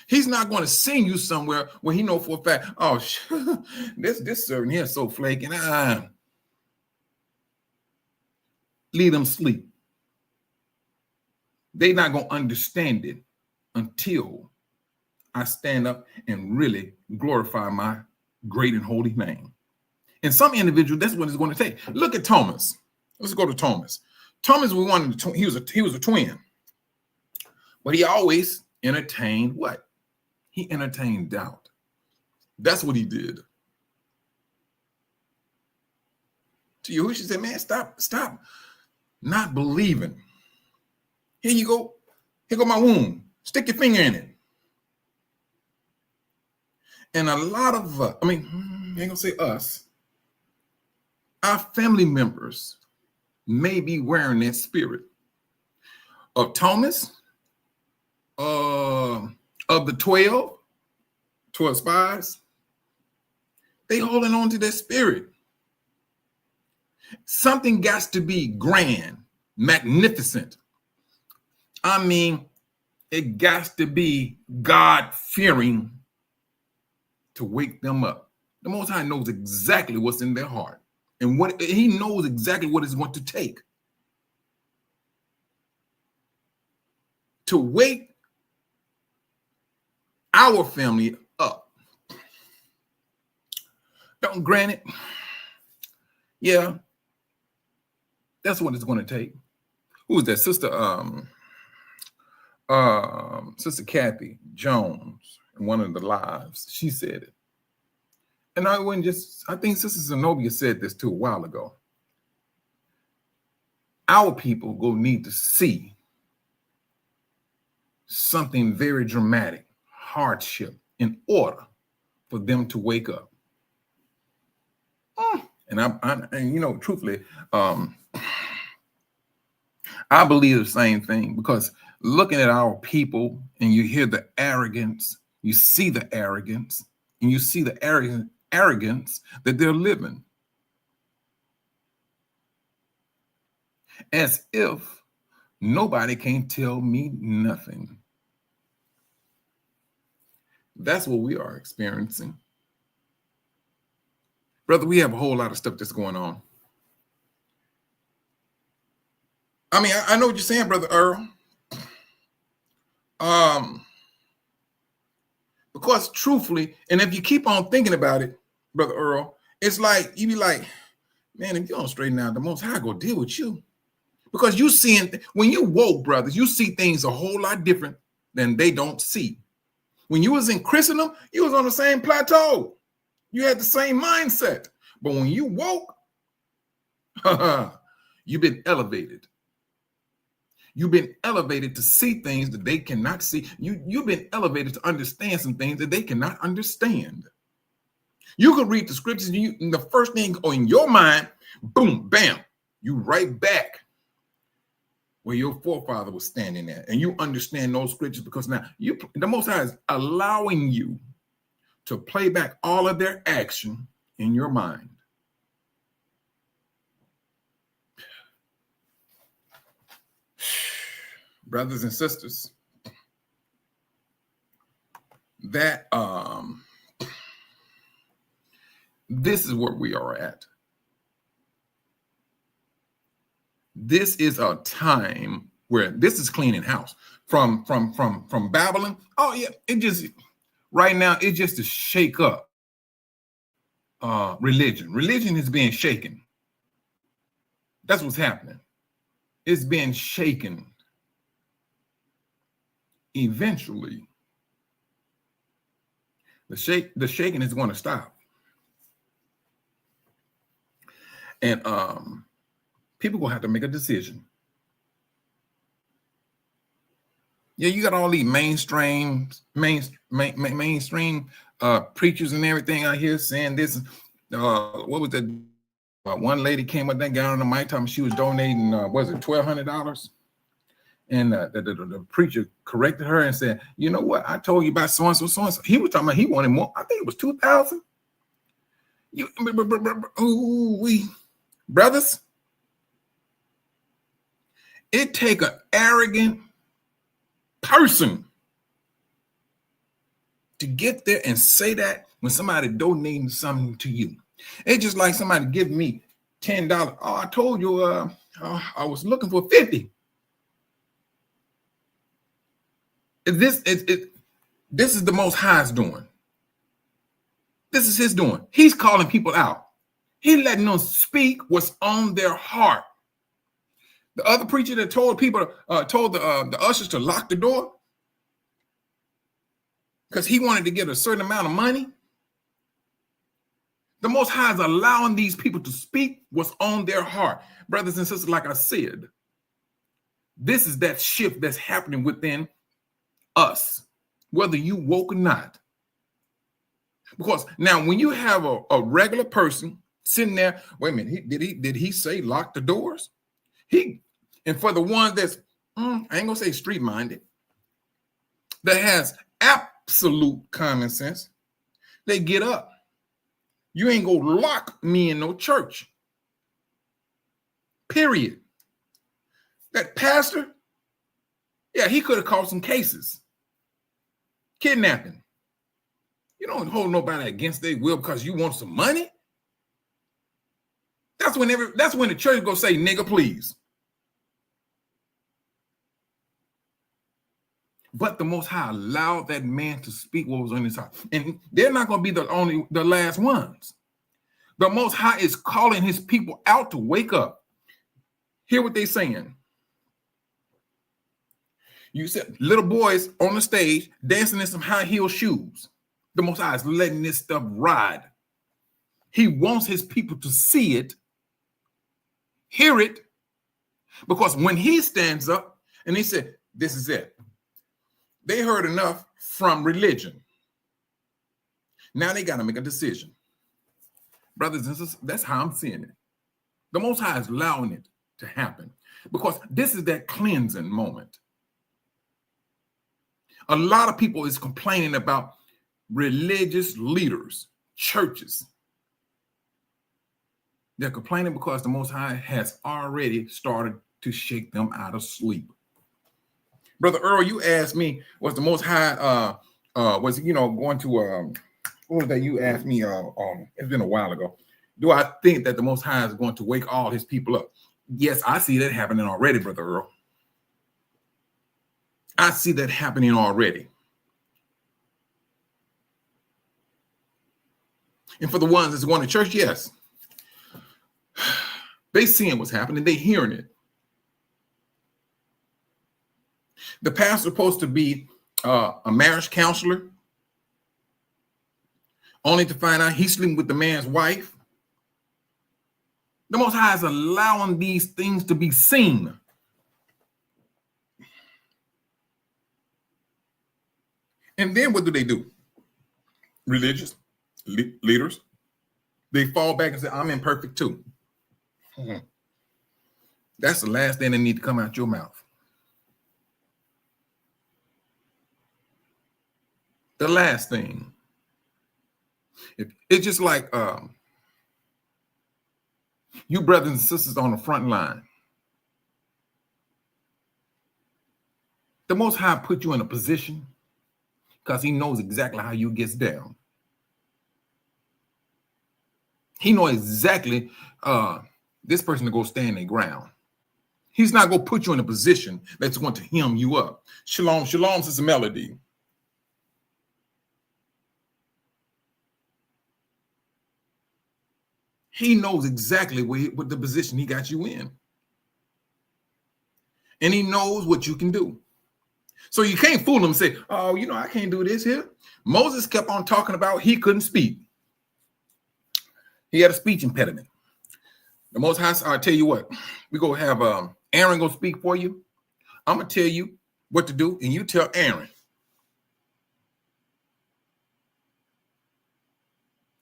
He's not going to send you somewhere where he knows for a fact, oh, this servant here is so flaky. Leave them sleep. They're not going to understand it until I stand up and really glorify my great and holy name. And some individual, that's what it's going to take. Look at Thomas. Let's go to Thomas. Thomas, he was a twin, but he always entertained what? He entertained doubt. That's what he did. To Yahushua said, man, stop not believing. Here you go. Here go my wound. Stick your finger in it. And a lot of, I ain't gonna say us, our family members may be wearing that spirit of Thomas, of the 12 spies. They holding on to that spirit. Something got to be grand, magnificent. I mean, it got to be God-fearing to wake them up. The Most High knows exactly what's in their heart. And what he knows exactly what it's going to take to wake our family up. Don't grant it. Yeah, that's what it's going to take. Who was that? Sister Kathy Jones in one of the lives. She said it. And I think Sister Zenobia said this too a while ago. Our people go need to see something very dramatic, hardship, in order for them to wake up. And you know, truthfully, I believe the same thing, because looking at our people and you hear the arrogance, you see the arrogance, and you see the arrogance that they're living. As if nobody can tell me nothing. That's what we are experiencing. Brother, we have a whole lot of stuff that's going on. I mean, I know what you're saying, Brother Earl. Because truthfully, and if you keep on thinking about it, Brother Earl, it's like you be like, man, if you don't straighten out, the Most High go deal with you. Because you seeing, when you woke, brothers, you see things a whole lot different than they don't see. When you was in Christendom, you was on the same plateau. You had the same mindset. But when you woke, you've been elevated. You've been elevated to see things that they cannot see. You've been elevated to understand some things that they cannot understand. You could read the scriptures, and the first thing in your mind, boom, bam, you right back where your forefather was standing at. And you understand those scriptures because now the Most High is allowing you to play back all of their action in your mind. Brothers and sisters, that this is where we are at. This is a time where this is cleaning house from Babylon. Oh yeah, it just right now it's just to shake up religion. Religion is being shaken. That's what's happening. It's being shaken. Eventually, the shaking is going to stop. And people will have to make a decision. Yeah, you got all these mainstream preachers and everything out here saying this. What was that? One lady came up, that guy on the mic, talking she was donating, was it $1,200? And the preacher corrected her and said, you know what? I told you about so-and-so, so-and-so. He was talking about he wanted more. I think it was 2,000. Brothers, it take an arrogant person to get there and say that when somebody donating something to you. It's just like somebody give me $10. Oh, I told you I was looking for 50. This is the Most High's doing. This is his doing. He's calling people out. He's letting them speak what's on their heart. The other preacher that told people, told the ushers to lock the door because he wanted to get a certain amount of money. The Most High is allowing these people to speak what's on their heart. Brothers and sisters, like I said, this is that shift that's happening within us, whether you woke or not. Because now when you have a regular person sitting there, wait a minute, did he say lock the doors? And for the one that's, I ain't gonna say street-minded, that has absolute common sense, they get up. You ain't gonna lock me in no church. Period. That pastor, yeah, he could have caused some cases. Kidnapping. You don't hold nobody against their will because you want some money. That's when the church go say, nigga, please. But the Most High allowed that man to speak what was on his heart. And they're not going to be the last ones. The Most High is calling his people out to wake up. Hear what they're saying. You said little boys on the stage dancing in some high heel shoes. The Most High is letting this stuff ride. He wants his people to see it, hear it, because when he stands up and he said, this is it. They heard enough from religion. Now they got to make a decision. Brothers and sisters, that's how I'm seeing it. The Most High is allowing it to happen because this is that cleansing moment. A lot of people is complaining about religious leaders, churches. They're complaining because the Most High has already started to shake them out of sleep. Brother Earl, you asked me, was the Most High, was, going to, what was that you asked me, it's been a while ago. Do I think that the Most High is going to wake all his people up? Yes, I see that happening already, Brother Earl. I see that happening already. And for the ones that's going to church, yes, they seeing what's happening. They hearing it. The pastor's supposed to be a marriage counselor, only to find out he's sleeping with the man's wife. The Most High is allowing these things to be seen. And then what do? Religious leaders, they fall back and say, I'm imperfect too. That's the last thing that need to come out your mouth. The last thing. It's just like you brothers and sisters on the front line. The Most High put you in a position because he knows exactly how you gets down. He knows exactly this person to go stand their ground. He's not going to put you in a position that's going to hem you up. Shalom, shalom, Sister Melody. He knows exactly what the position he got you in. And he knows what you can do. So you can't fool him and say, oh, I can't do this here. Moses kept on talking about he couldn't speak. He had a speech impediment. The Most High, I'll tell you what, we go have Aaron go speak for you. I'm going to tell you what to do, and you tell Aaron.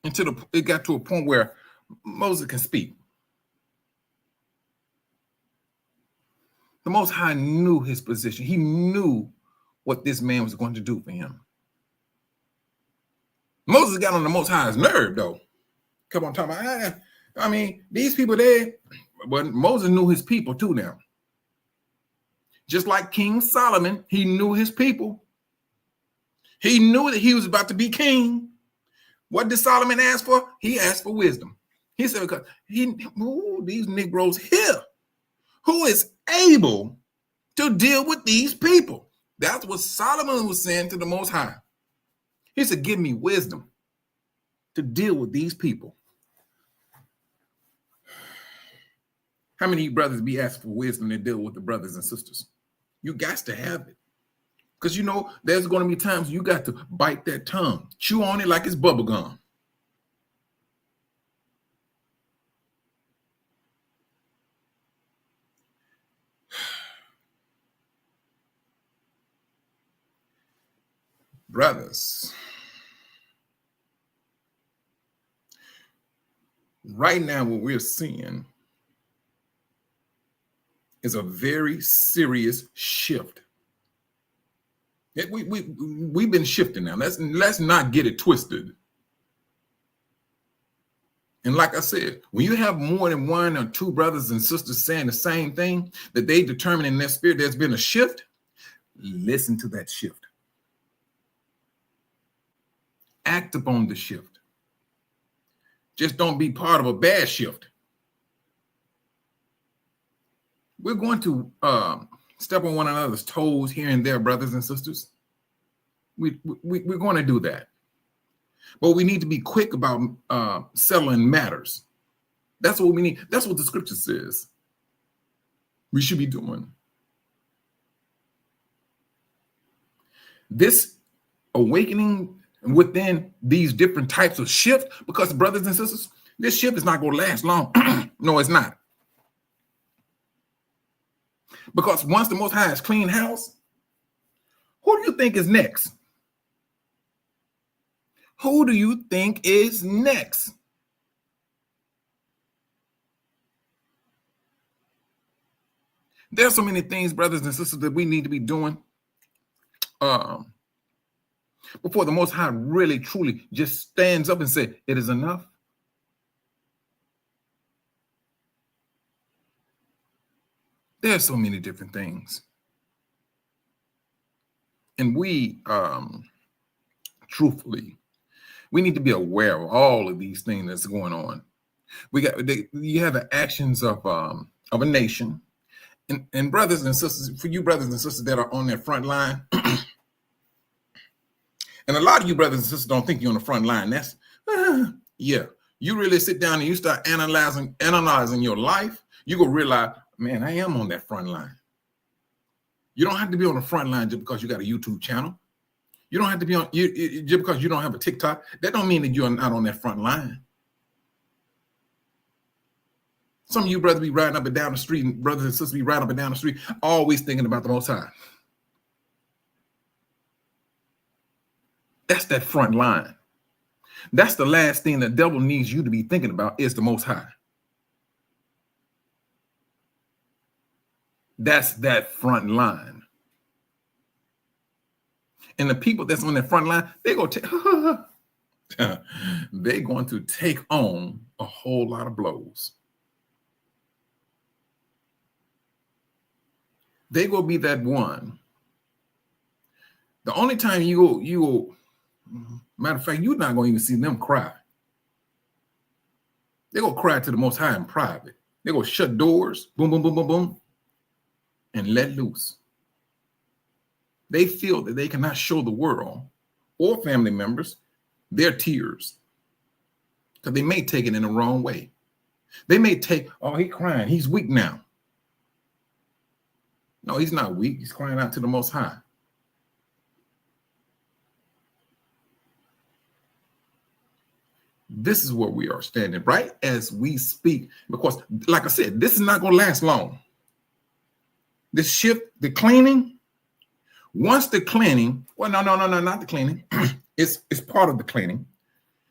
Until it got to a point where Moses can speak. The Most High knew his position. He knew what this man was going to do for him. Moses got on the Most High's nerve, though. Come on, talking about, these people there, but Moses knew his people too now. Just like King Solomon, he knew his people. He knew that he was about to be king. What did Solomon ask for? He asked for wisdom. He said, because these Negroes here, who is able to deal with these people? That's what Solomon was saying to the Most High. He said, give me wisdom to deal with these people. How many brothers be asking for wisdom to deal with the brothers and sisters? You got to have it. Because there's going to be times you got to bite that tongue, chew on it like it's bubble gum. Brothers, right now what we're seeing is a very serious shift. We've been shifting now. Let's not get it twisted. And like I said, when you have more than one or two brothers and sisters saying the same thing, that they determine in their spirit there's been a shift, listen to that shift. Act upon the shift. Just don't be part of a bad shift. We're going to step on one another's toes here and there, brothers and sisters. We're going to do that. But we need to be quick about settling matters. That's what we need. That's what the scripture says we should be doing. This awakening within these different types of shift, because brothers and sisters, this shift is not going to last long. No, it's not. Because once the Most High has clean house, who do you think is next? Who do you think is next? There's so many things, brothers and sisters, that we need to be doing before the Most High really, truly just stands up and says, it is enough. There's so many different things. And we, truthfully, we need to be aware of all of these things that's going on. You have the actions of of a nation. And brothers and sisters, for you brothers and sisters that are on that front line, and a lot of you brothers and sisters don't think you're on the front line. That's, yeah. You really sit down and you start analyzing your life, you go realize, man, I am on that front line. You don't have to be on the front line just because you got a YouTube channel. You don't have to be on just because you don't have a TikTok. That don't mean that you're not on that front line. Some of you brothers be riding up and down the street, and brothers and sisters be riding up and down the street, always thinking about the Most High. That's that front line. That's the last thing the devil needs you to be thinking about is the Most High. That's that front line. And the people that's on that front line, they're going to take on a whole lot of blows. They will be that one. The only time you go, matter of fact, you're not going to even see them cry. They're going to cry to the Most High in private. They're going to shut doors, boom, boom, boom, boom, boom, and let loose. They feel that they cannot show the world or family members their tears because they may take it in the wrong way. They may take, oh, he's crying. He's weak now. No, he's not weak. He's crying out to the Most High. This is where we are standing right as we speak, because like I said, this is not going to last long. This shift, the cleaning, once the cleaning, well, no, not the cleaning. It's part of the cleaning.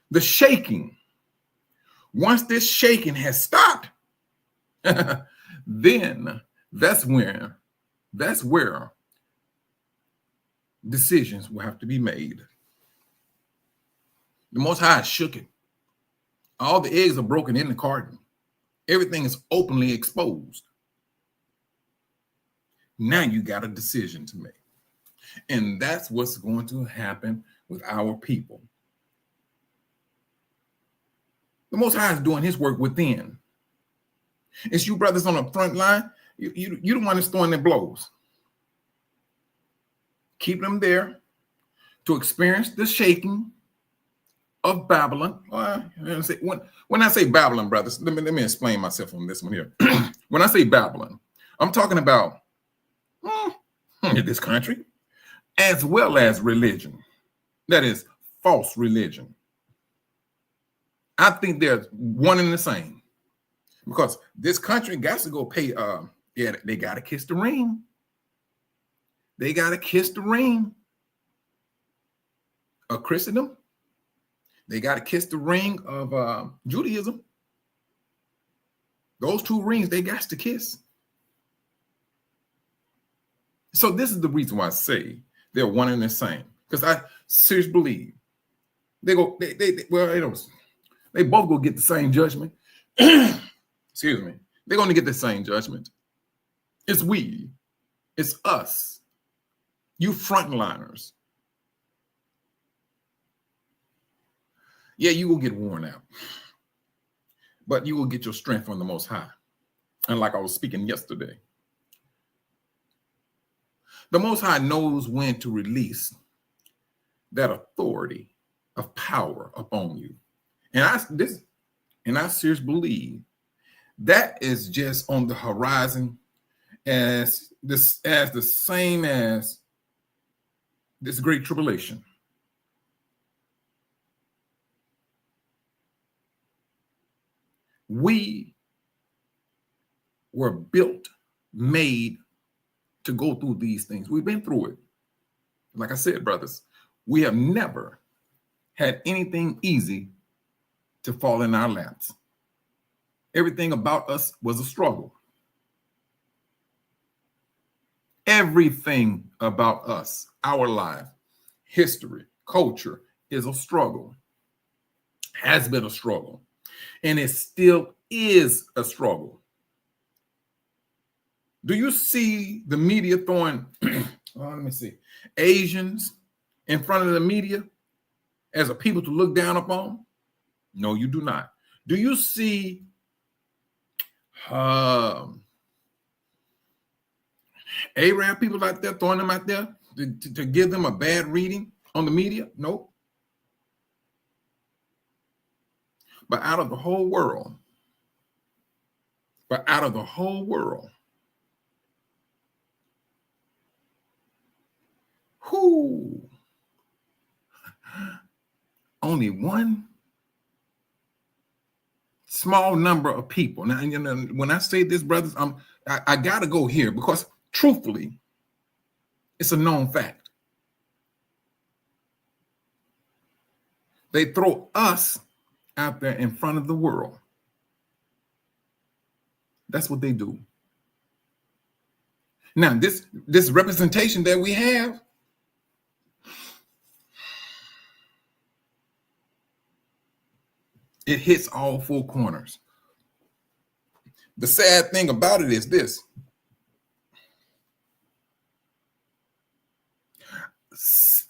The shaking, once this shaking has stopped, then that's where decisions will have to be made. The Most High shook it. All the eggs are broken in the carton. Everything is openly exposed. Now you got a decision to make. And that's what's going to happen with our people. The Most High is doing his work within. It's you brothers on the front line. You the one that's throwing the blows. Keep them there to experience the shaking of Babylon. When I say Babylon, brothers, let me explain myself on this one here. When I say Babylon, I'm talking about this country as well as religion. That is false religion. I think they're one and the same, because this country got to go pay. They got to kiss the ring. They got to kiss the ring of Christendom. They got to kiss the ring of Judaism. Those two rings they got to kiss. So this is the reason why I say they're one and the same, because I seriously believe they both go get the same judgment. Excuse me. They're going to get the same judgment. It's we. It's us. You frontliners. Yeah, you will get worn out, but you will get your strength from the Most High. And like I was speaking yesterday, the Most High knows when to release that authority of power upon you. And I seriously believe that is just on the horizon as the same as this great tribulation. We were built, made to go through these things. We've been through it. Like I said, brothers, we have never had anything easy to fall in our laps. Everything about us was a struggle. Everything about us, our life, history, culture is a struggle, has been a struggle, and it still is a struggle. Do you see the media throwing, Asians in front of the media as a people to look down upon? No, you do not. Do you see Arab people out there throwing them out there to give them a bad reading on the media? Nope. But out of the whole world, who only one small number of people. Now, you know, when I say this, brothers, I gotta go here because truthfully, it's a known fact. They throw us out there in front of the world. That's what they do. Now, this representation that we have, it hits all four corners. The sad thing about it is this.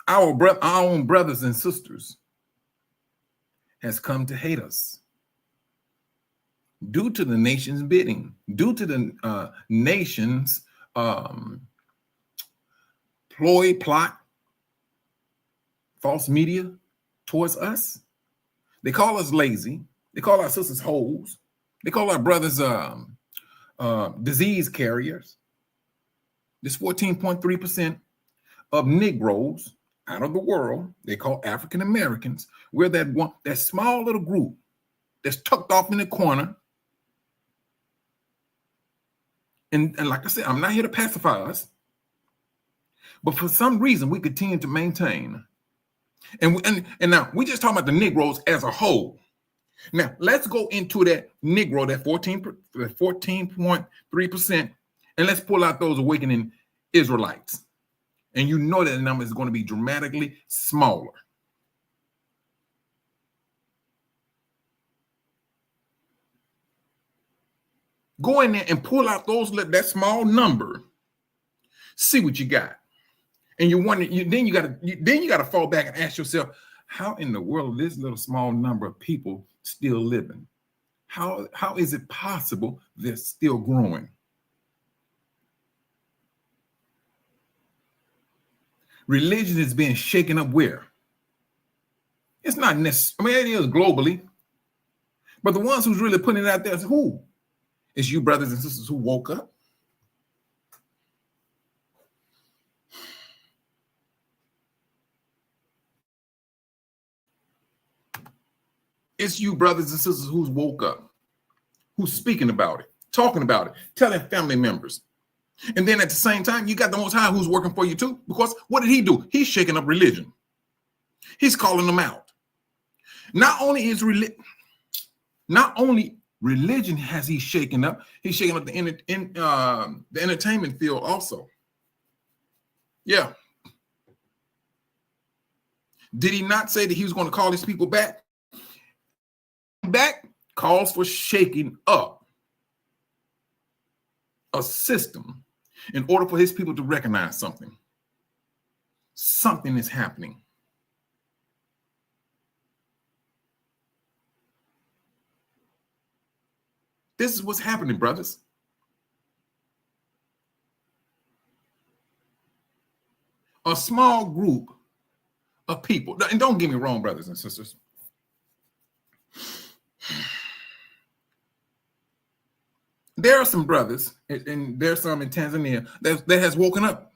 Our own brothers and sisters has come to hate us due to the nation's bidding, due to the nation's ploy, plot, false media towards us. They call us lazy. They call our sisters hoes. They call our brothers disease carriers. This 14.3% of Negroes out of the world, they call African Americans. We're that small little group that's tucked off in the corner. And like I said, I'm not here to pacify us, but for some reason we continue to maintain. And now we just talking about the Negroes as a whole. Now let's go into that Negro, that 14.3%, and let's pull out those awakening Israelites. And you know that number is going to be dramatically smaller. Go in there and pull out that small number. See what you got. And you wonder, then you gotta fall back and ask yourself, how in the world is this little small number of people still living? How is it possible they're still growing? Religion is being shaken up where? It's not necessarily, I mean, it is globally, but the ones who's really putting it out there is who? It's you brothers and sisters who woke up. It's you brothers and sisters who's woke up, who's speaking about it, talking about it, telling family members. And then at the same time, you got the Most High who's working for you too, because what did he do? He's shaking up religion. He's calling them out. Not only religion has he shaken up, he's shaking up the entertainment field also. Yeah. Did he not say that he was going to call his people back? Back calls for shaking up a system in order for his people to recognize something. Something is happening. This is what's happening, brothers. A small group of people, and don't get me wrong, brothers and sisters. There are some brothers, and there's some in Tanzania that has woken up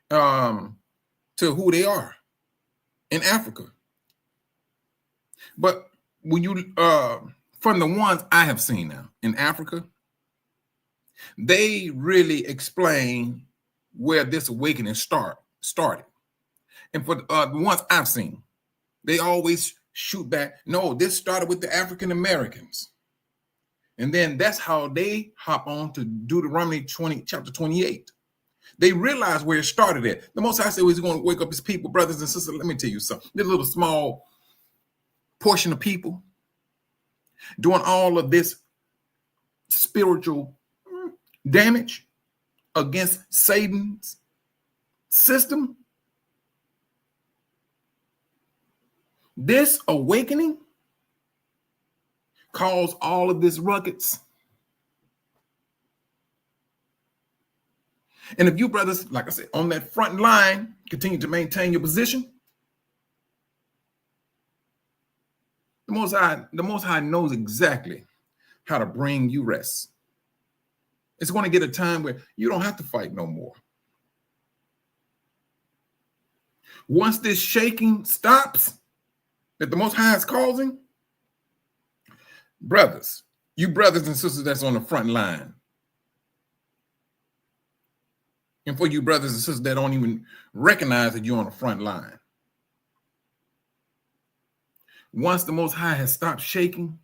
to who they are in Africa. But when you from the ones I have seen now in Africa, they really explain where this awakening started. And for the ones I've seen, they always shoot back. No, this started with the African Americans. And then that's how they hop on to Deuteronomy chapter 28. They realize where it started at. The Most High said he's going to wake up his people, brothers and sisters. Let me tell you something. This little small portion of people doing all of this spiritual damage against Satan's system. This awakening caused all of this ruckus. And if you brothers, like I said, on that front line, continue to maintain your position, the Most High knows exactly how to bring you rest. It's going to get a time where you don't have to fight no more. Once this shaking stops that the Most High is causing, brothers, you brothers and sisters that's on the front line, and for you brothers and sisters that don't even recognize that you're on the front line, once the Most High has stopped shaking,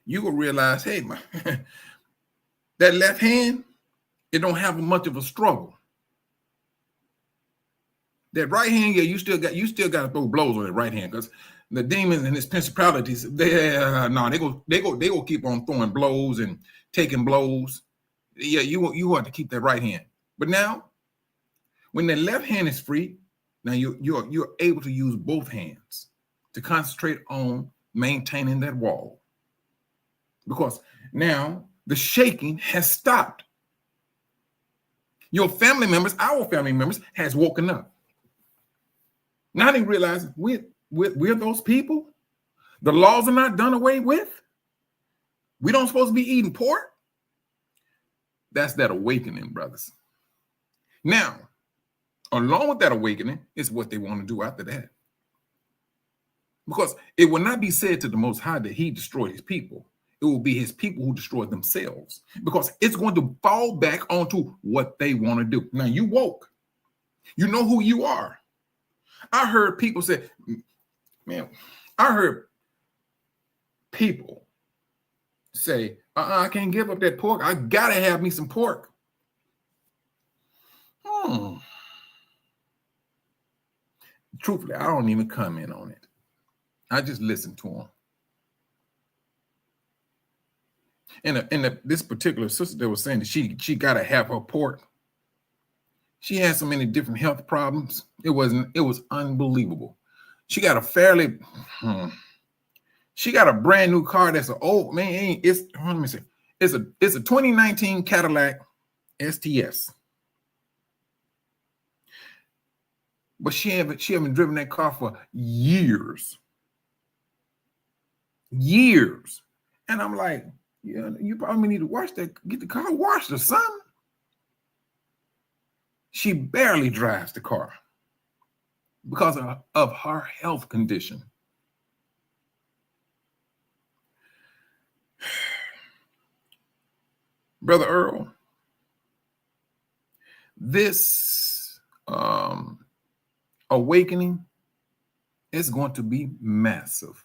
you will realize, hey, that left hand, it don't have much of a struggle. That right hand, yeah, you still got to throw blows on that right hand, because the demons and his principalities, they go keep on throwing blows and taking blows. Yeah, you want to keep that right hand. But now, when the left hand is free, now you're able to use both hands to concentrate on maintaining that wall. Because now the shaking has stopped. Your family members, our family members, has woken up. Now they realize we're those people. The laws are not done away with. We don't supposed to be eating pork. That's that awakening, brothers. Now, along with that awakening is what they want to do after that. Because it will not be said to the Most High that he destroyed his people. It will be his people who destroy themselves, because it's going to fall back onto what they want to do. Now, you woke. You know who you are. I heard people say, man, I heard people say, I can't give up that pork. I got to have me some pork. Truthfully, I don't even comment on it. I just listen to them. And this particular sister that was saying that she got to have her pork. She had so many different health problems. It was unbelievable. She got she got a brand new car that's an old man. Let me see. It's a 2019 Cadillac STS. But she haven't driven that car for years. Years. And I'm like, yeah, you probably need to get the car washed or something. She barely drives the car because of her health condition. Brother Earl, this awakening is going to be massive.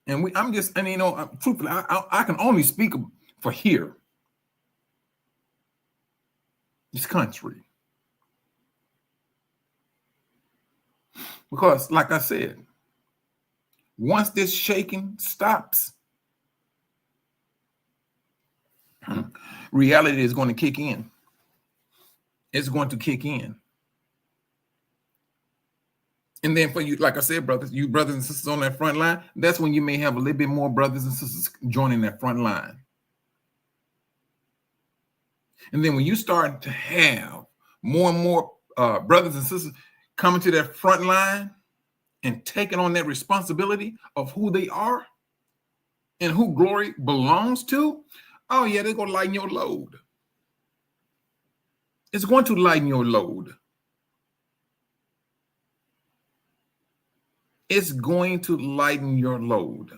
And truthfully, I can only speak for here, this country. Because, like I said, once this shaking stops, reality is going to kick in. It's going to kick in. And then for you, like I said, brothers, you brothers and sisters on that front line, that's when you may have a little bit more brothers and sisters joining that front line. And then when you start to have more and more brothers and sisters coming to that front line and taking on that responsibility of who they are and who glory belongs to, oh yeah, they're going to lighten your load. It's going to lighten your load. It's going to lighten your load.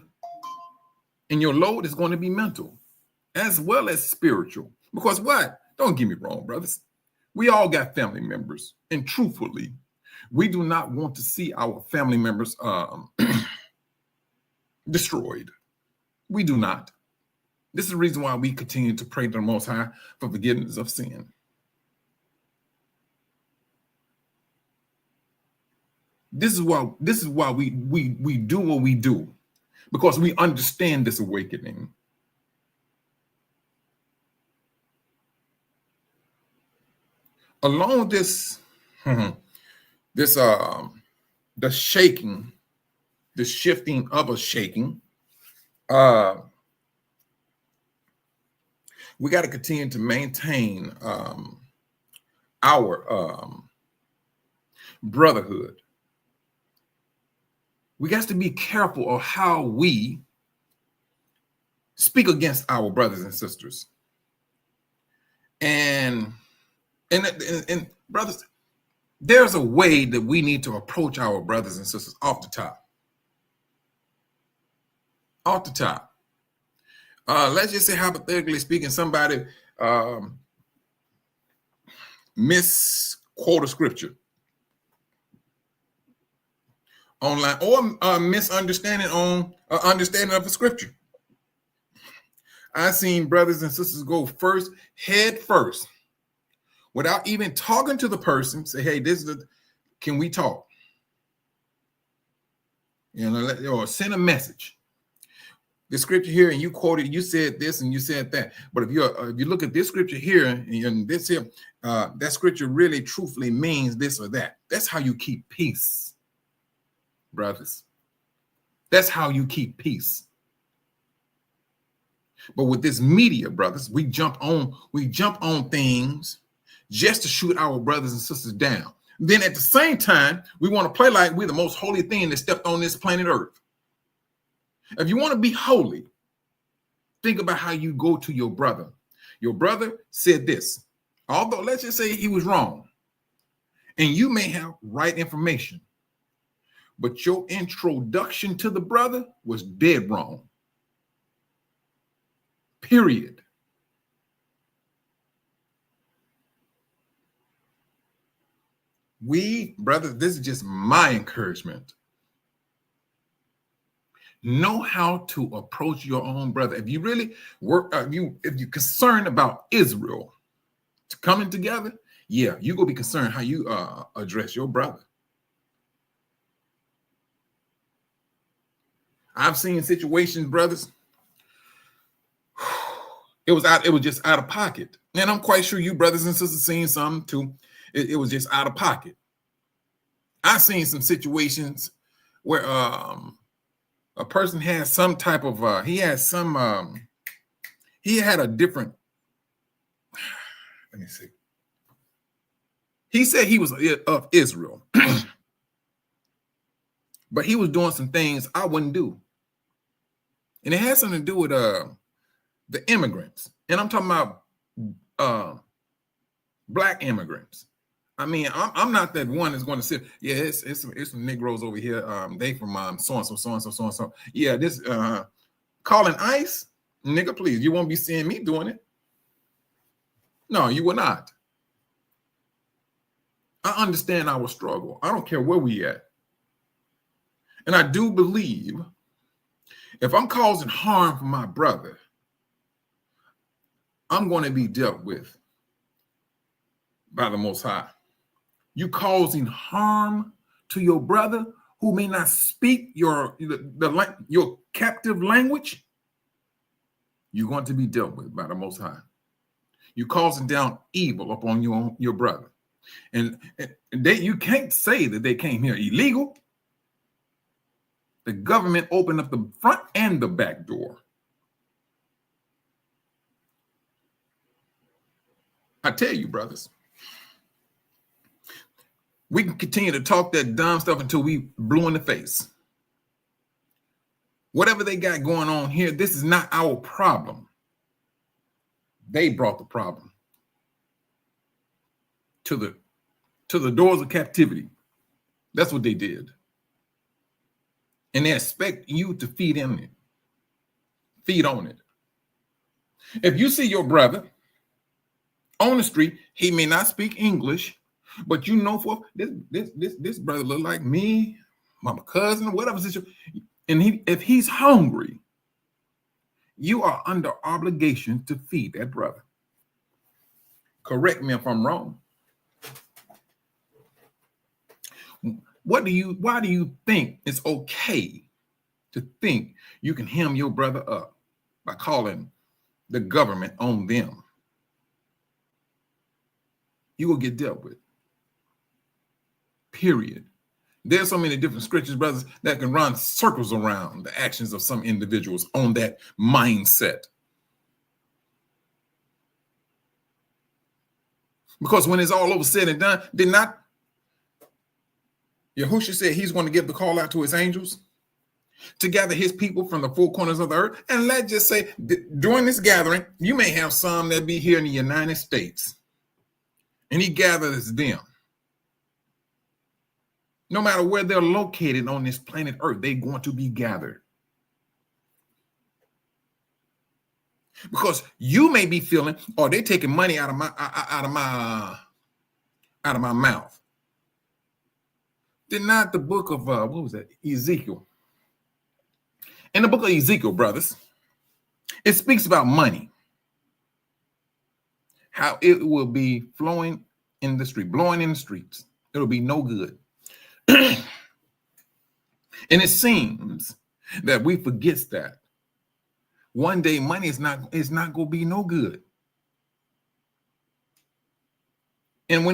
And your load is going to be mental as well as spiritual. Because what? Don't get me wrong, brothers. We all got family members. And truthfully, we do not want to see our family members destroyed. We do not. This is the reason why we continue to pray to the Most High for forgiveness of sin. This is why we do what we do, because we understand this awakening. Along with the shaking, the shifting of a shaking, We got to continue to maintain our brotherhood. We got to be careful of how we speak against our brothers and sisters. And brothers, there's a way that we need to approach our brothers and sisters off the top. Off the top. Let's just say, hypothetically speaking, somebody misquote a scripture online, or misunderstanding on understanding of a scripture. I've seen brothers and sisters go head first, without even talking to the person, say, hey, can we talk? Or send a message. The scripture here, and you quoted, you said this and you said that. But if you look at this scripture here, and this here, that scripture really truthfully means this or that. That's how you keep peace, brothers. That's how you keep peace. But with this media, brothers, we jump on things just to shoot our brothers and sisters down. Then at the same time, we want to play like we're the most holy thing that stepped on this planet Earth. If you want to be holy, think about how you go to your brother. Your brother said this, although let's just say he was wrong, and you may have right information, but your introduction to the brother was dead wrong. Period. Brothers, this is just my encouragement. Know how to approach your own brother. If you really if you're concerned about Israel coming together, yeah, you're gonna be concerned how you address your brother. I've seen situations, brothers. It was just out of pocket, and I'm quite sure you brothers and sisters seen some too. It was just out of pocket. I've seen some situations where a person had some type of he had a different, let me see. He said he was of Israel, but he was doing some things I wouldn't do. And it had something to do with the immigrants. And I'm talking about black immigrants. I mean, I'm not that one that's going to say, yeah, it's some Negroes over here. They from so-and-so, so-and-so, so-and-so. Yeah, this calling ICE, nigga, please. You won't be seeing me doing it. No, you will not. I understand our struggle. I don't care where we at. And I do believe if I'm causing harm for my brother, I'm going to be dealt with by the Most High. You causing harm to your brother who may not speak your captive language, you're going to be dealt with by the Most High. You're causing down evil upon your brother. And you can't say that they came here illegal. The government opened up the front and the back door. I tell you, brothers, we can continue to talk that dumb stuff until we blue in the face. Whatever they got going on here, this is not our problem. They brought the problem to the doors of captivity. That's what they did. And they expect you to feed on it. If you see your brother on the street, he may not speak English, but you know for this brother look like me, my cousin, whatever situation. And if he's hungry, you are under obligation to feed that brother. Correct me if I'm wrong. Why do you think it's okay to think you can hem your brother up by calling the government on them? You will get dealt with. Period. There's so many different scriptures, brothers, that can run circles around the actions of some individuals on that mindset. Because when it's all over said and done, did not Yahushua said he's going to give the call out to his angels to gather his people from the four corners of the earth. And let's just say during this gathering, you may have some that be here in the United States. And he gathers them. No matter where they're located on this planet Earth, they're going to be gathered. Because you may be feeling, oh, they're taking money out of my mouth. Did not the book of what was that? Ezekiel. In the book of Ezekiel, brothers, it speaks about money. How it will be flowing in the street, blowing in the streets. It'll be no good. And it seems that we forget that one day money is not going to be no good. And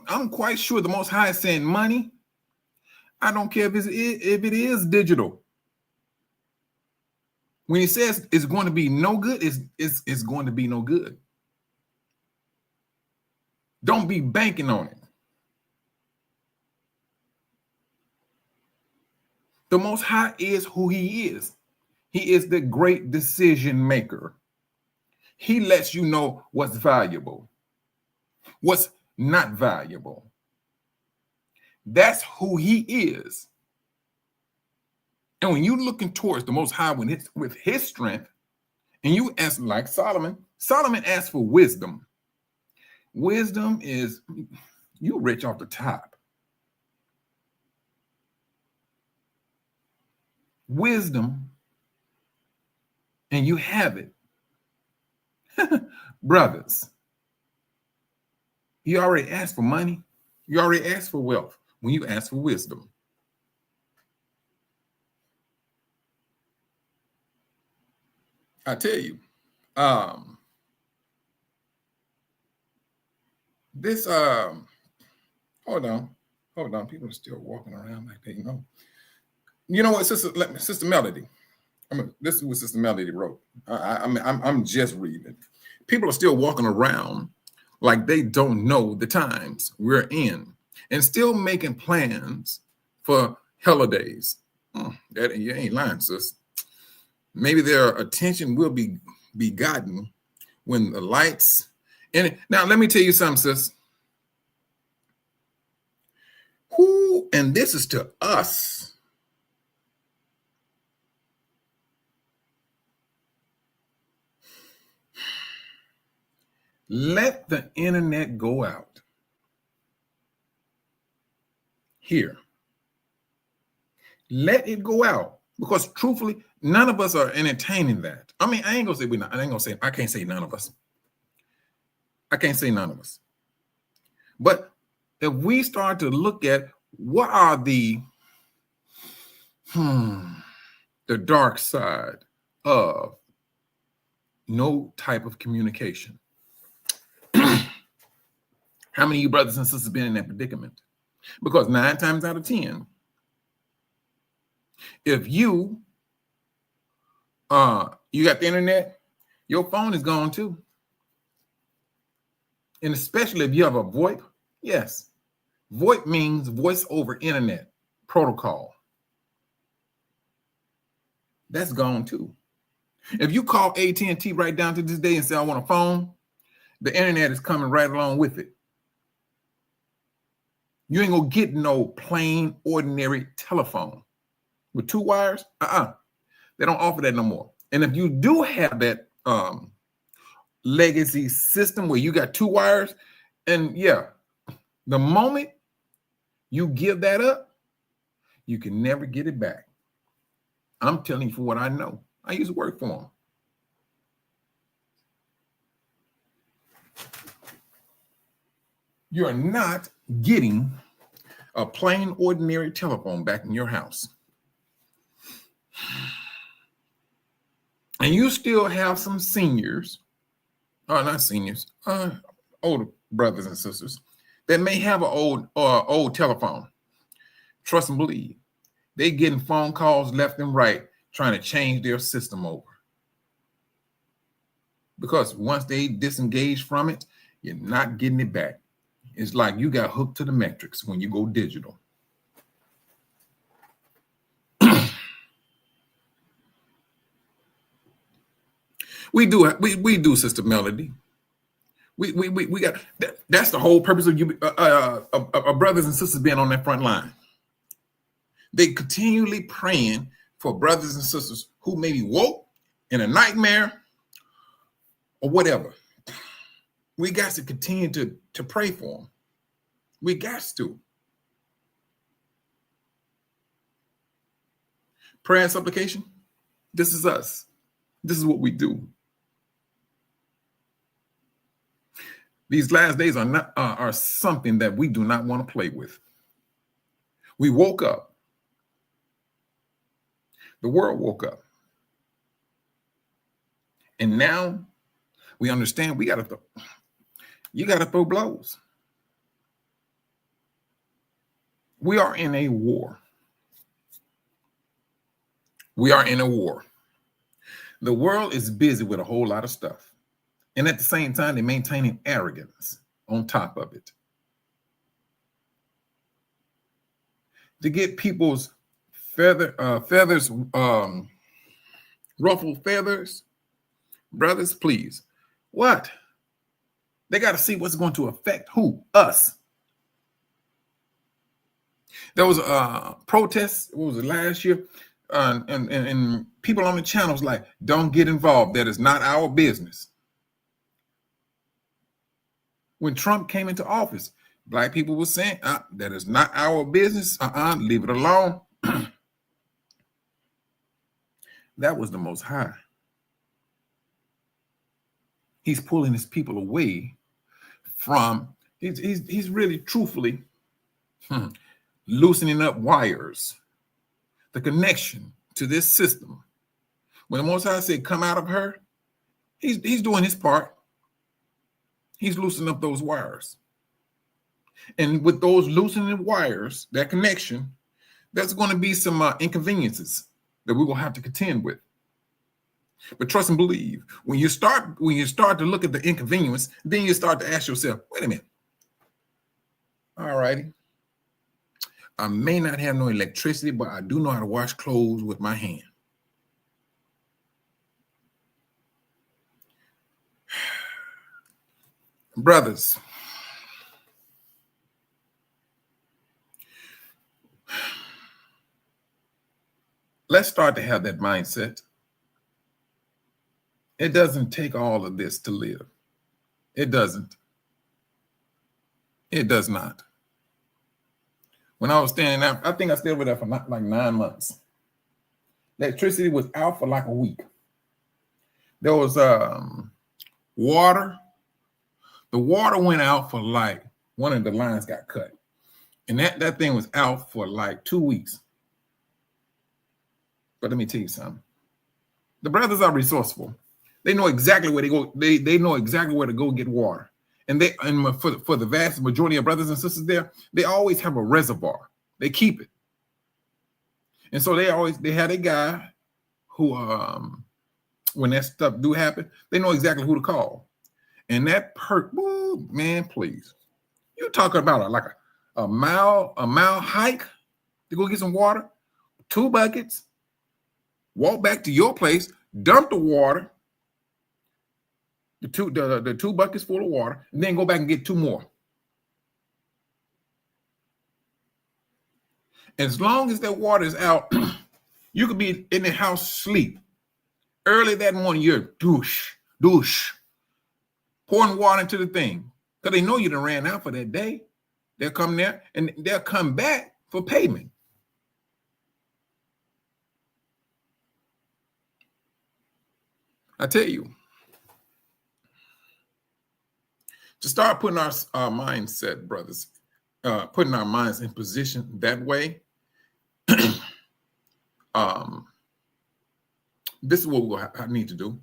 I'm quite sure the Most High is saying money. I don't care if it is digital. When he says it's going to be no good, it's going to be no good. Don't be banking on it. The Most High is who he is. He is the great decision maker. He lets you know what's valuable, what's not valuable. That's who he is. And when you're looking towards the Most High with his strength, and you ask like Solomon asked for wisdom. Wisdom is you rich off the top. Wisdom, and you have it. Brothers, you already asked for money. You already asked for wealth when you ask for wisdom. I tell you, this, hold on. People are still walking around like they know. You know what, Sister Melody? This is what Sister Melody wrote. I'm just reading. People are still walking around like they don't know the times we're in and still making plans for holidays. That you ain't lying, sis. Maybe their attention will be gotten when the lights. Now, let me tell you something, sis. And this is to us. Let the internet go out. Here. Let it go out. Because truthfully, none of us are entertaining that. I mean, I ain't gonna say we're not. I can't say none of us. I can't say none of us. But if we start to look at what are the dark side of no type of communication. How many of you brothers and sisters have been in that predicament? Because 9 times out of 10, if you got the internet, your phone is gone too. And especially if you have a VoIP, yes. VoIP means voice over internet protocol. That's gone too. If you call AT&T right down to this day and say, I want a phone, the internet is coming right along with it. You ain't gonna get no plain, ordinary telephone with 2 wires. They don't offer that no more. And if you do have that legacy system where you got 2 wires, and yeah, the moment you give that up, you can never get it back. I'm telling you from what I know. I used to work for them. You're not getting a plain, ordinary telephone back in your house. And you still have some seniors, not seniors, older brothers and sisters that may have an old telephone. Trust and believe. They getting phone calls left and right trying to change their system over. Because once they disengage from it, You're not getting it back. It's like you got hooked to the metrics when you go digital. We do, Sister Melody. We got that's the whole purpose of you, brothers and sisters being on that front line. They continually praying for brothers and sisters who may be woke in a nightmare or whatever. We got to continue to pray for them. We got to. Prayer and supplication. This is us. This is what we do. These last days are something that we do not want to play with. We woke up. The world woke up. And now we understand you got to throw blows. We are in a war. We are in a war. The world is busy with a whole lot of stuff. And at the same time, they're maintaining arrogance on top of it. To get people's feathers, ruffled feathers, brothers, please. What? They got to see what's going to affect who? Us. There was a protest, what was it, last year? And people on the channels like, don't get involved. That is not our business. When Trump came into office, black people were saying, that is not our business. Leave it alone. That was the Most High. He's pulling his people away from, he's really truthfully loosening up wires, the connection to this system. When the Most High said, come out of her, he's doing his part. He's loosening up those wires. And with those loosening wires, that connection, there's going to be some inconveniences that we will have to contend with. But trust and believe, when you start to look at the inconvenience, then you start to ask yourself, wait a minute. All righty. I may not have no electricity, but I do know how to wash clothes with my hand. Brothers, let's start to have that mindset. It doesn't take all of this to live. It doesn't. It does not. When I was staying out, I think I stayed over there for like 9 months. Electricity was out for like a week. There was water. The water went out for like, one of the lines got cut. And that thing was out for like 2 weeks. But let me tell you something. The brothers are resourceful. They know exactly where they go. They know exactly where to go get water. And for the vast majority of brothers and sisters there, they always have a reservoir. They keep it. And so they had a guy who, when that stuff do happen, they know exactly who to call. And that man, please. You're talking about like a mile hike to go get some water, 2 buckets, walk back to your place, dump the water, the two buckets full of water, and then go back and get 2 more. As long as that water is out, you could be in the house sleep. Early that morning, you're douche, pouring water into the thing. Because they know you done ran out for that day. They'll come there and they'll come back for payment. I tell you, to start putting our mindset, brothers, putting our minds in position that way, this is what we'll need to do.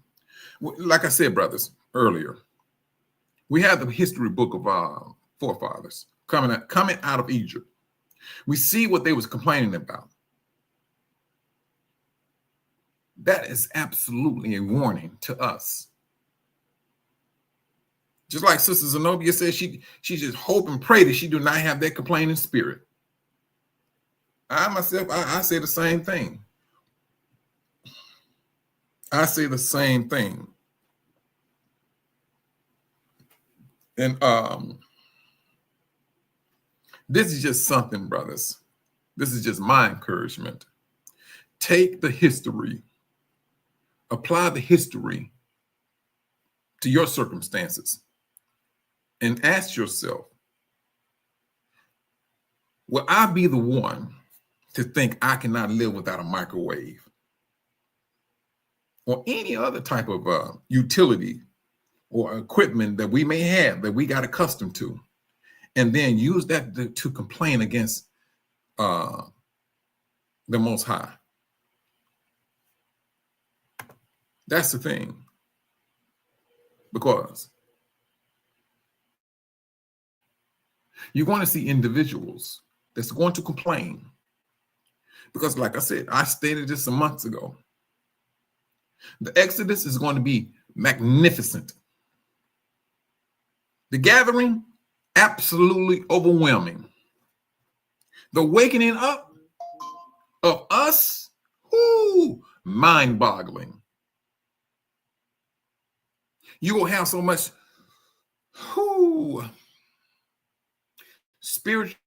Like I said, brothers, earlier, we have the history book of our forefathers coming out of Egypt. We see what they was complaining about. That is absolutely a warning to us. Just like Sister Zenobia said, she just hope and pray that she do not have that complaining spirit. I myself, I say the same thing. I say the same thing. And this is just something, brothers. This is just my encouragement. Take the history, apply the history to your circumstances, and ask yourself, will I be the one to think I cannot live without a microwave or any other type of utility or equipment that we may have that we got accustomed to, and then use that to complain against the Most High? That's the thing. Because you're going to see individuals that's going to complain. Because like I said, I stated this some months ago. The Exodus is going to be magnificent. The gathering, absolutely overwhelming. The wakening up of us, mind-boggling. You will have so much spiritual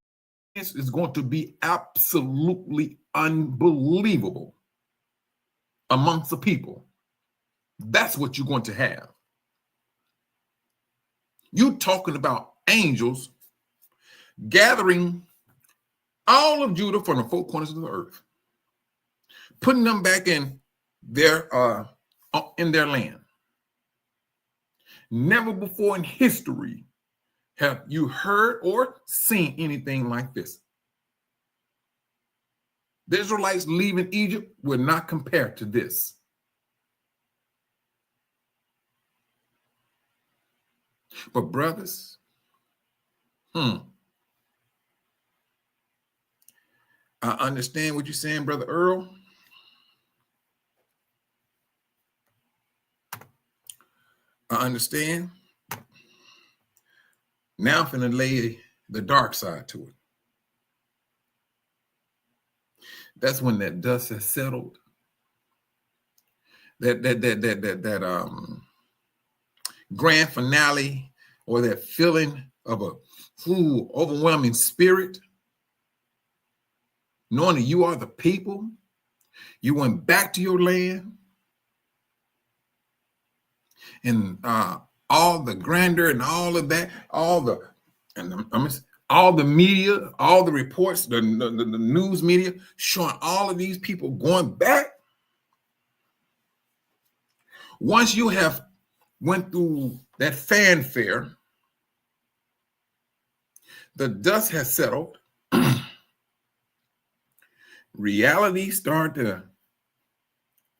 is going to be absolutely unbelievable amongst the people. That's what you're going to have. You talking about angels gathering all of Judah from the four corners of the earth, putting them back in their land. Never before in history have you heard or seen anything like this. The Israelites leaving Egypt will not compare to this. But brothers, I understand what you're saying, Brother Earl. I understand. Now I'm finna lay the dark side to it. That's when that dust has settled. That grand finale, or that feeling of a overwhelming spirit, knowing that you are the people, you went back to your land, and all the grandeur and all of that, all the media, all the reports, the news media showing all of these people going back. Once you have went through that fanfare, the dust has settled. Reality start to